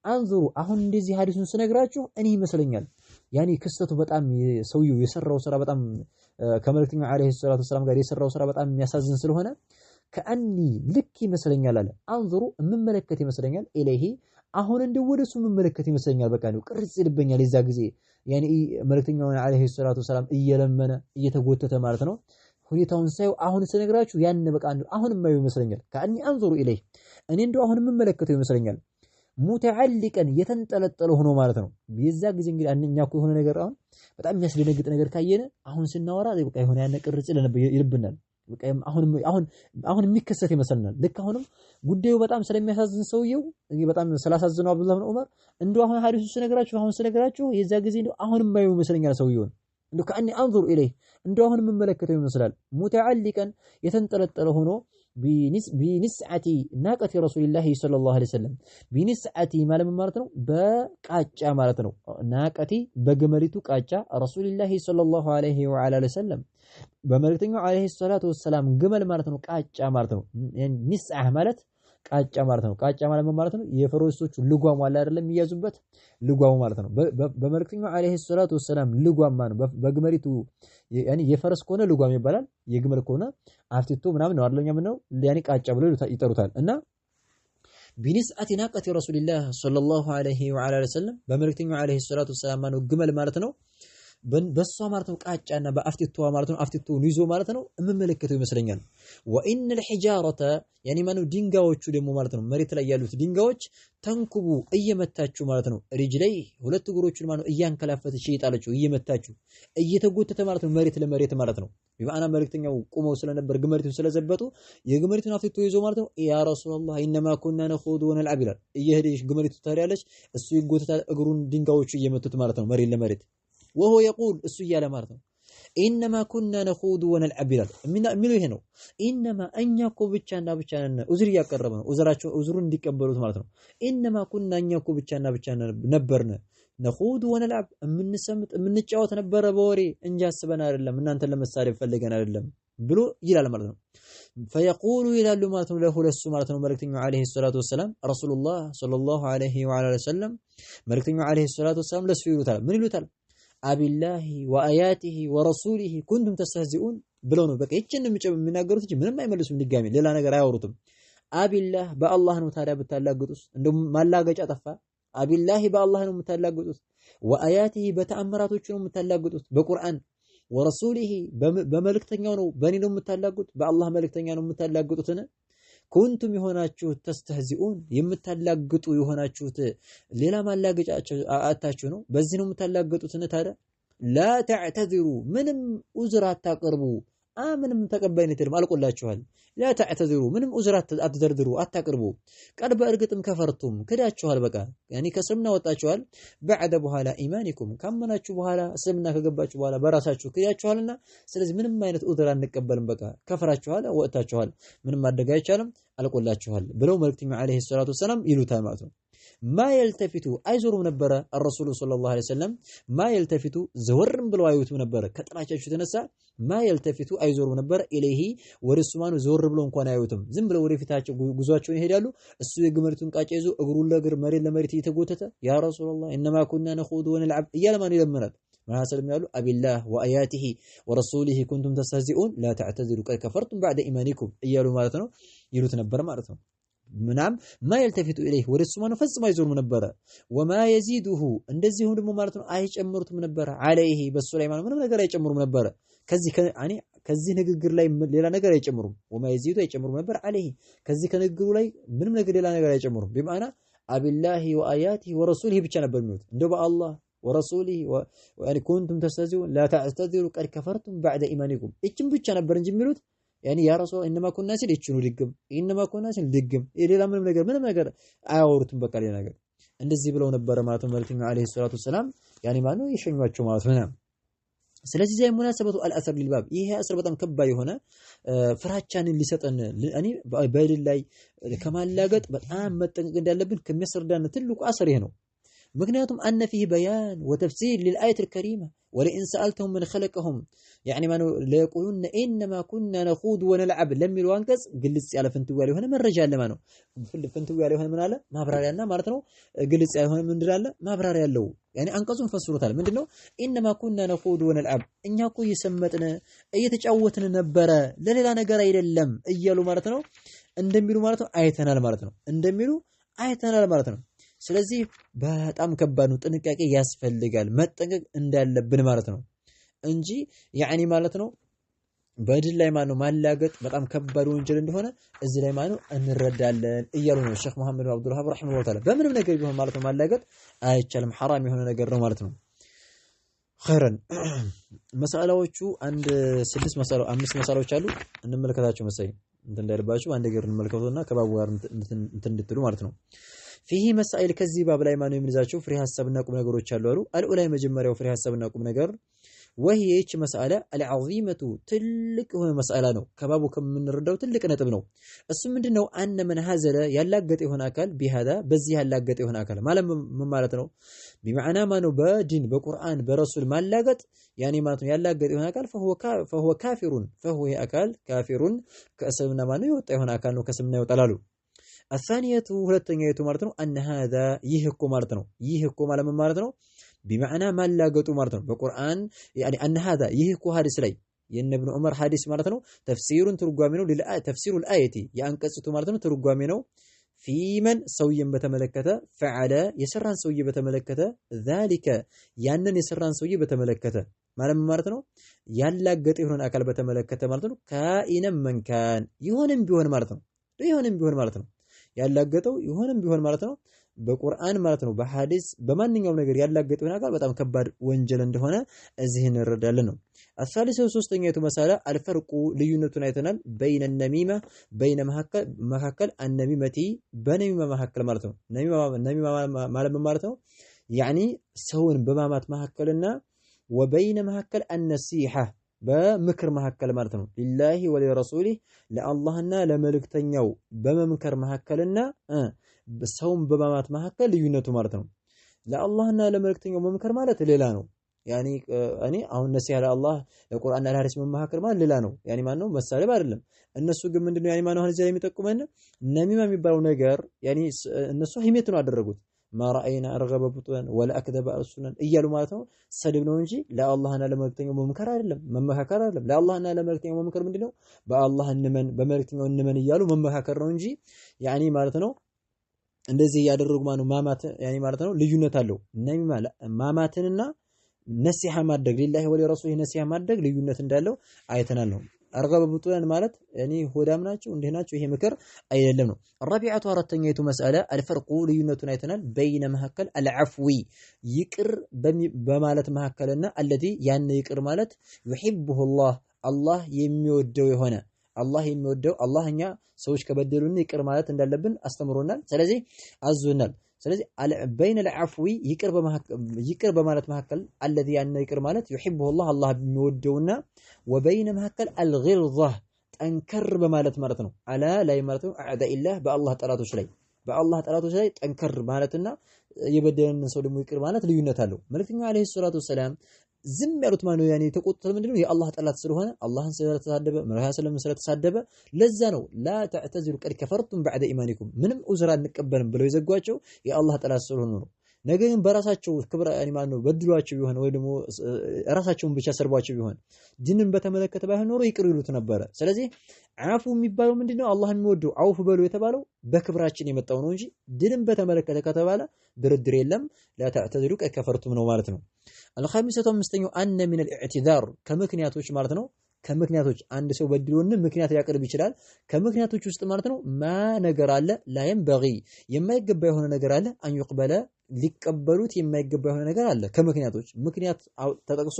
አንظሩ አሁን እንደዚህ ሐዲሱን ስነግራችሁ እኔ ይመስለኛል ያኒ ክስተቱ በጣም ሰውየው የሰራው ስራ በጣም ከመልእክተኛው አለይሂ ሰላቱ ሰላም ጋር የሰራው ስራ በጣም የሚያሳዝን ስለሆነ ከአኒ ልክ ይመስለኛል አለ አንظሩ እምመለከት ይመስለኛል ኢለይሂ አሁን እንደው ወደሱ እምመለከት ይመስለኛል በቃ ነው ቅርጽ ይልበኛል የዛ ጊዜ ያኒ መልእክተኛው አለይሂ ሰላቱ ሰላም እየለመነ እየተጎተተ ማለት ነው ሁኔታውን ሳይው አሁን ስነግራችሁ ያን በቃ አሁን የማየው ይመስለኛል ከአኒ አንظሩ ኢለይሂ እኔ እንደው አሁን እምመለከተው ይመስለኛል ሙተዓሊቀን የተንጠለጠለ ሆኖ ማለት ነው የዛ ጊዜ እንግዲህ አንኛ እኮ የሆነ ነገር አሁን በጣም የሚያስደነግጥ ነገር ካየነ አሁን ስናወራ በቃ የሆነ ያን ቅርጽ ይልብናል በቃ አሁን የሚከሰት ይመስልናል ልክ አሁንም ጉዳዩ በጣም ስለሚያሳዝን ሰውየው በጣም ስላሳዝነው አብዱላህ ኢብኑ ዑመር እንደው አሁን ሐዲሱ ስነግራችሁ የዛ ጊዜ እንደው አሁን የማየው ይመስለኛል ሰውየውን እንደው ከአኒ አንظሩ ኢለይህ እንደው አሁን የምመለከተው ይመስላል ሙተዓሊቀን የተንጠለጠለ ሆኖ ቢንስዓቲ ናቀቲ ረሱልላህ ሰለላሁ ዐለይሂ ወሰለም ቢንስዓቲ ማለት ነው በቃጫ ማለት ነው ናቀቲ በግመሪቱ ቃጫ ረሱልላህ ሰለላሁ ዐለይሂ ወሰለም በመልእክተኛው ዐለይሂ ሰላቱ ወሰላም ግመል ማለት ነው ቃጫ ማለት ነው ንስዓ ማለት ቃጫ ማለት ነው ቃጫ ማለት ነው የፈረሶቹ ልጓም አለ አይደለም የሚያዙበት ልጓሙ ማለት ነው በመልእክተኛው ዐለይሂ ሰላቱ ወሰላም ልጓም ማለት ነው በግመሪቱ ያኒ የፈረስ ከሆነ ልጓም ይባላል የግመል ከሆነ አፍቲቶ ምናምን ነው አይደለም ምነው ያኒ ቃጫ ብሎ ይጠሩታል እና ቢንስዓቲ ናቀቲ ረሱልላህ ሰለላሁ ዐለይሂ ወሰለም በመልእክተኛው ዐለይሂ ሰላቱ ወሰላም ነው ግመል ማለት ነው በሷ ማለት ነው ቃጫና በአፍቲቶዋ ማለት ነው አፍቲቶውን ይዞ ማለት ነው እምመለከተው ይመስለኛል ወኢን الحجاره ያኒ ማኑ ድንጋዮቹ ደግሞ ማለት ነው መሬት ላይ ያሉት ድንጋዮች ተንኩቡ እየመታችሁ ማለት ነው ሪጅላይ ሁለት እግሮቹን ማለት ነው እያንከላፈተች እየጣለችው እየመታችሁ እየተጎተተ ማለት ነው መሬት ለመሬት ማለት ነው በማና መልእክተኛው ቆመው ስለነበር ግመሪቱን ስለዘበጡ የግመሪቱን አፍቲቶ ይዞ ማለት ነው ያ ረሱላህ ኢንማ ኩና ነኹዱ ወነልዓብ ይላል እየሄደች ግመሪቱ ታሪያለች እሱ ይጎተታል እግሩን ድንጋዮቹ እየመቱት ማለት ነው መሬት ለመሬት وهو يقول السيالة مارتو إنما كنا نخوض ونلعب بلال منو هنا إنما أنيكو بيتشانا أزري يقربنا أزرون دي كبروت مارتو إنما كنا أنيكو بيتشانا نبرنا نخوض ونلعب من نسمت من نتشاوت نبر بوري إنجاز سبنا رلم من أنت لما السارف فلقنا رلم بلو يلال مارتو فيقول إلى اللماتم له لسو مارتو ملكتين عليه الصلاة والسلام رسول الله صلى الله عليه وعلى وسلم ملكتين عليه الصلاة والسلام لسو يلوتال من يلوتال አቢላሂ ወአያቲሂ ወረሱሊሂ ኩንቱም ተስተህዚኡን ብለው ነው በቃ እቺን የሚናገሩት እንጂ ምንም አይመልሱም ድጋሚ ሌላ ነገር አያወሩትም አቢላህ በአላህ ነው ታዲያ ብታላግጡስ እንደው ማላገጫ ጠፋ አቢላሂ በአላህ ነው የምታላግጡት ወአያቲሂ በተአምራቶቹ ነው የምታላግጡት በቁርአን ወረሱሊሂ በመልእክተኛው ነው በእኔ ነው የምታላግጡት በአላህ መልእክተኛ ነው የምታላግጡትን ኩንቱም የሆናችሁት ተስተህዚኡን የምታላግጡ የሆናችሁት ሌላ ማላገጫቸው አታችሁ ነው በዚህ ነው የምታላግጡት ታዲያ ላ ተዕተذሩ ምንም ዑዝር አታቀርቡ ምንም ተቀባይነት የለም አልቆላችኋል ላ ተዕተذሩ ምንም ዑዝር አትደርድሩ አታቀርቡ ቀድ በእርግጥም ከፈርቱም ክዳችኋል በቃ ያኒ ከስምና ወጣችኋል بعد በኋላ ኢማኒኩም ካመናችሁ በኋላ ስምና ከገባችሁ በኋላ በራሳችሁ ክዳችኋልና ስለዚህ ምንም አይነት ዑዝር አንቀበልም በቃ ከፈራችኋል ወጣችኋል ምንም ማድረግ አይቻልም አልቆላችኋል ብለው መልእክተኛው አለይሂ ሰላቱ ወሰለም ይሉታል ማለት ነው ما يلتفتوا አይዞሩም ነበር الرسول صلى الله عليه وسلم ما يلتفتوا ዘወርም ብለው አይዩትም ነበር ከጥላቻቸው ተነሳ ما يلتفتوا አይዞሩም ነበር ኢለይሂ ወርሱማኑ ዘወር ብለው እንኳን አይዩትም ዝም ብለው ወደፊታቸው ጉዟቸውን ይሄዳሉ እሱ የግመሪቱን ቃጫ ይዞ እግሩን ለእግር መሬት ለመሬት እየተጎተተ ያ ረሱላህ انما كنا نخوض ونلعب እያለ ማን ይለምናል ምናሰለም ያሉ አቢላህ ወአያቲሂ ወረሱሊሂ ኩንቱም ተስተህዚኡን ላ ተዕተዚሩ ቀድ ከፈርቱም ባዕደ ኢማኒኩም እያሉ ማለት ነው ይሉት ነበር ማለት ነው። ምናም ማይልተፊቱ ኢለይህ ወደሱ ማነው ፈጽሞ አይዞሩም ነበረ። ወማ የዚዱሁ እንደዚሁም ደግሞ ማለት ነው አይጨምሩትም ነበረ። አለይሂ በሱ ላይ ማለት ምንም ነገር አይጨምሩም ነበረ። ከዚህ ንግግር ላይ ሌላ ነገር አይጨምሩም። ወማ የዚዱ አይጨምሩም ነበር። አለይሂ ከዚህ ከንግግሩ ላይ ምንም ነገር ሌላ ነገር አይጨምሩም። ቢማዕና አቢላሂ ወአያቲሂ ወረሱሊሂ ብቻ ነበር የሚሉት። እንደው በአላህ ወረሱሊሂ ኩንቱም ተስተህዚኡን ላ ተዕተዚሩ ቀድ ከፈርቱም ባዕደ ኢማኒኩም እችም ብቻ ነበር እንጂ የሚሉት ያኒ ያ ረሱላህ ኢነማ ኩና ሲል እችኑ ድግም ኢነማ ኩና ሲል ድግም ሌላ ምንም ነገር አያወሩትም። በቃ ሌላ ነገር እንደዚህ ብለው ነበረ ማለት ነው መልእክተኛው አለይሂ ሰላቱ ወሰላም ያኒ ማለት ነው የሸኟቸው ማለት ነው። ስለዚህ ዘይ ሙናሰበቱ አልአስር ሊልባብ ይሄ አስር በጣም ከባድ የሆነ ፍራቻንን ሊሰጠን እኔ በይል ላይ ከማላገጥ በጣም መጠንቀቅ እንዳለብን ከሚያስረዳን ትልቁ አስር ይሄ ነው። ምክንያቱም አነ ፊህ በያን ወተፍሲር ሊልአየት አልከሪማ ወለኢን ሰአልተሁም መን ኸለቀሁም ያኒ ማነው ለየቁሉነ ኢነማ ኩና ነኹድ ወነልዓብ ለሚለው አንቀጽ ግልጽ ያለ ፍንትው ያለ የሆነ መረጃ አለ ማለት ነው። ፍንትው ያለ የሆነ ምን አለ ማብራሪያና ማለት ነው ግልጽ ያለ የሆነ ምንድን አለ ማብራሪያ ያለው ያኒ አንቀጹን ፈስሩታል። ምንድነው ኢነማ ኩና ነኹድ ወነልዓብ እኛ እኮ እየሰመጥን እየተጫወትን ነበረ ለሌላ ነገር አይደለም እያሉ ማለት ነው እንደሚሉ ማለት ነው አይተናል ማለት ነው እንደሚሉ አይተናል ማለት ነው። ስለዚህ በጣም ከባድ ነው። ጥንቃቄ ያስፈልጋል መጠንቀቅ እንዳለብን ማለት ነው እንጂ ያኒ ማለት ነው በድል ላይ ማለት ነው ማላገጥ በጣም ከባድ ወንጀል እንደሆነ እዚህ ላይ ማለት ነው እንረዳለን እያሉ ነው ሼክ መሐመድ ብን አብዱል ወሃብ ረሂመሁላህ ተዓላ። በምንም ነገር ቢሆን ማለት ነው ማላገጥ አይቻልም፣ ሐራም የሆነ ነገር ነው ማለት ነው። ኸይረን መሳላዎቹ አንድ 5 መሳላዎች አሉ እንመለከታቸው መሰለኝ እንትን እንዳይልባችሁ አንድ ነገር እንመለከቱና ከባቡ ጋር እንትን እንድትሉ ማለት ነው። ፊህ መሳኢል ከዚህ ባብ ላይ ማነው የምንዛቸው ፍሬ ሐሳብና ቁም ነገሮች አሉ አሉ አልኡላይ መጀመሪያው ፍሬ ሐሳብና ቁም ነገር وهي ይህች መስአላ አልዓዚመቱ ትልቅ የሆነ መስአላ ነው። ከባቡ ከምንረዳው ትልቅ ነጥብ ነው። እሱ ምንድነው አነ መን ሀዘለ ያላገጠ የሆነ አካል ቢሃዳ በዚህ ያላገጠ የሆነ አካል ማለት ምን ማለት ነው? ቢማዕና ማነው በዲን በቁርአን በረሱል ማላገጥ ያኔ ማለት ነው ያላገጠ የሆነ አካል فهو ካፊሩን فهو አካል ካፊሩን ከእስልምና ማነው የወጣ የሆነ አካል ነው ከእስልምና ይወጣል አሉ። الثانية ሁለተኛይቱ ማለት ነው أن هذا ይህ እኮ ማለት ነው ይህ እኮ ማለት ምን ማለት ነው? ቢማዕና ማላገጡ ማለት ነው በቁርአን ያኒ أن هذا ይህ እኮ ሐዲስ ላይ የነ ኢብኑ ዑመር ሐዲስ ማለት ነው ተፍሲሩን ትርጓሜ ነው ተፍሲሩል አየቲ የአንቀጽቱ ማለት ነው ትርጓሜ ነው ፊመን ሰውየን በተመለከተ ፈዓለ የሰራን ሰውየ በተመለከተ ذلك ያንን የሰራን ሰውየ በተመለከተ ማለት ነው ያላገጠ የሆነ አካል በተመለከተ ማለት ነው ካኢነም መንካን ይሆንም ቢሆን ማለት ነው ይሆንም ቢሆን ማለት ነው ያላገጠው ይሆንም ቢሆን ማለት ነው በቁርአን ማለት ነው በሐዲስ በማንኛውም ነገር ያላገጠው አካል በጣም ከባድ ወንጀል እንደሆነ እዚህ እንረዳለን ነው። አሳሊሰው ሶስተኛይቱ መሳላ አልፈርቁ ልዩነቱን አይተናል። በይነ ነሚማ በይነ መካከል አነሚመቲ በነሚማ መካከል ማለት ነው ነሚማ ማለት ነው ያኒ ሰውን በማማት መካከልና ወበይነ መካከል አነሲሃ በምክር መካከል ማለት ነው ሊላሂ ወሊረሱሊህ ለአላህና ለመልእክተኛው በመምከር መካከልና ሰውን በማማት መካከል ልዩነቱ ማለት ነው። ለአላህና ለመልእክተኛው መምከር ማለት ሌላ ነው። ያኒ እኔ አሁን ነሲሃ ለአላህ ለቁርአንና ለሐዲስ መመካከር ማለት ሌላ ነው። ያኒ ማን ነው መሳለብ አይደለም። እነሱ ግን ምንድነው ያኒ ማን ነው እዚህ ላይ የሚጠቁመን ነሚማ የሚባለው ነገር ያኒ እነሱ ሂሜት ነው አደረጉት ማራአይና አርገበ ቡጥን ወላ አክደበ አልሱነን እያሉ ማለት ነው ሰድብ ነው እንጂ ለአላህና ለመልእክተኛው መምከር አይደለም መመካከር አይደለም። ለአላህና ለመልእክተኛው መምከር ምንድነው በአላህ እንመን በመልእክተኛው እንመን እያሉ መመካከር ነው እንጂ ያኒ ማለት ነው እንደዚህ ያደረጉ ማኑ ማማት ያኒ ማለት ነው ልዩነት አለው። ነሚማ ማማትንና ነሲሃ ማድረግ ሊላሂ ወሊረሱሊህ ነሲሃ ማድረግ ልዩነት እንዳለው አይተናል ነው። አርገበ ቡጥን ማለት ያኒ ሆዳም ናቸው እንዴ ናቸው ይሄ ምክር አይደለም ነው። الرابعه አራተኛይቱ መስአላ አልፈርቁ ልዩነቱን አይተናል። በይነ መካከል አልዓፍዊ ይቅር በማለት መካከልና الذي ያን ይቅር ማለት يحبه الله አላህ የሚወደው የሆነ አላህ የሚወደው አላህኛ ሰዎች ከበደሉን ይቅር ማለት እንዳለብን አስተምሮናል። ስለዚህ አዞናል። ስለዚህ በይነ العفو ይቅር በማለት መካከል الذي ያን ይቅር ማለት يحبه الله አላህ የሚወደውና ወበይነ መካከል الغلظة ጠንከር በማለት ማለት ነው አላ ላይ ማለት ነው አዕዳኢ ኢላህ በአላህ ጠላቶች ላይ ጠንከር ማለትና የበደለን ሰው ደግሞ ይቅር ማለት ልዩነት አለው። መልእክተኛው አለይሂ ሰላቱ ወሰላም ዝም ያሉት ማነው ያኔ ተቆጥተው ምንድነው የአላህ ጠላት ስለሆነ አላህን ስለተሳደበ መርሃ ስለተሳደበ ለዛ ነው ላ ተዕተዚሩ ቀድ ከፈርቱም بعد ኢማኒኩም ምንም ዑዝራ አንቀበልም ብለው የዘጓቸው የአላህ ጠላት ስለሆነ ነው። ነገ ግን በራሳቸው ክብረ ማን ነው በድሏቸው ቢሆን ወይ ደግሞ ራሳቸውን ብቻ ሰርቧቸው ቢሆን ዲንን በተመለከተ ባይሆን ኖሮ ይቅር ይሉት ነበረ። ስለዚህ አፉ የሚባለው ምንድነው? አላህ የሚወደው አውፍ በሉ የተባለው በክብራችን የመጣው ነው እንጂ ዲንን በተመለከተ ከተባለ ድርድር የለም። ላ ተዕተዝሩ ከፈርቱም ነው ማለት ነው። አልኻሚሰቱ አምስተኛው አነ ሚን አልኢዕቲዛር ከምክንያቶች ማለት ነው። ከምክንያቶች አንድ ሰው በድሎን ምክንያት ሊያቀርብ ይችላል። ከምክንያቶች ውስጥ ማለት ነው ማ ነገር አለ ላይም በጊ የማይገባ የሆነ ነገር አለ አንይቅበለ ሊቀበሉት የማይገባ የሆነ ነገር አለ። ከምክንያቶች ምክንያት ተጠቅሶ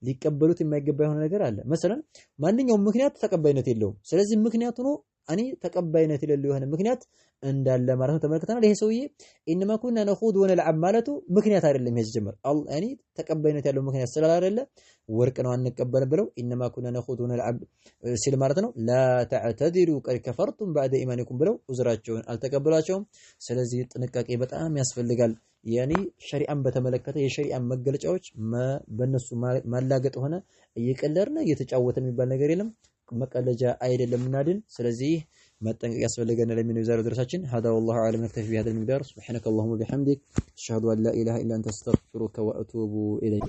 ሊቀበሉት የማይገባ የሆነ ነገር አለ። መሰለን ማንኛውም ምክንያት ተቀባይነት የለውም። ስለዚህ ምክንያቱ ነው እኔ ተቀባይነት የሌለው የሆነ ምክንያት እንዳለ ማለት ነው ተመልክተናል። ይሄ ሰውዬ ኢንማ ኩና ነኹድ ወነልዐብ ማለቱ ምክንያት አይደለም። ይሄ ጀመር እኔ ተቀባይነት ያለው ምክንያት ስላላደለ ወርቅ ነው አንቀበልም ብለው ኢንማ ኩና ነኹድ ወነልዐብ ሲል ማለት ነው ላ ተዕተዚሩ ቀድ ከፈርቱም ባዕደ ኢማኒኩም ብለው ዑዝራቸውን አልተቀበሏቸውም። ስለዚህ ጥንቃቄ በጣም ያስፈልጋል። ያኒ ሸሪዓን በተመለከተ የሸሪዓን መገለጫዎች በእነሱ ማላገጥ ሆነ እየቀለድን እየተጫወተን የሚባል ነገር የለም። መቀለጃ አይደለም እናድን። ስለዚህ መጠንቀቅ ያስፈልገናል። ለምን የዛሬው ድረሳችን هذا والله اعلم نكتفي بهذا المقدار سبحانك اللهم وبحمدك اشهد ان لا اله الا انت استغفرك واتوب اليك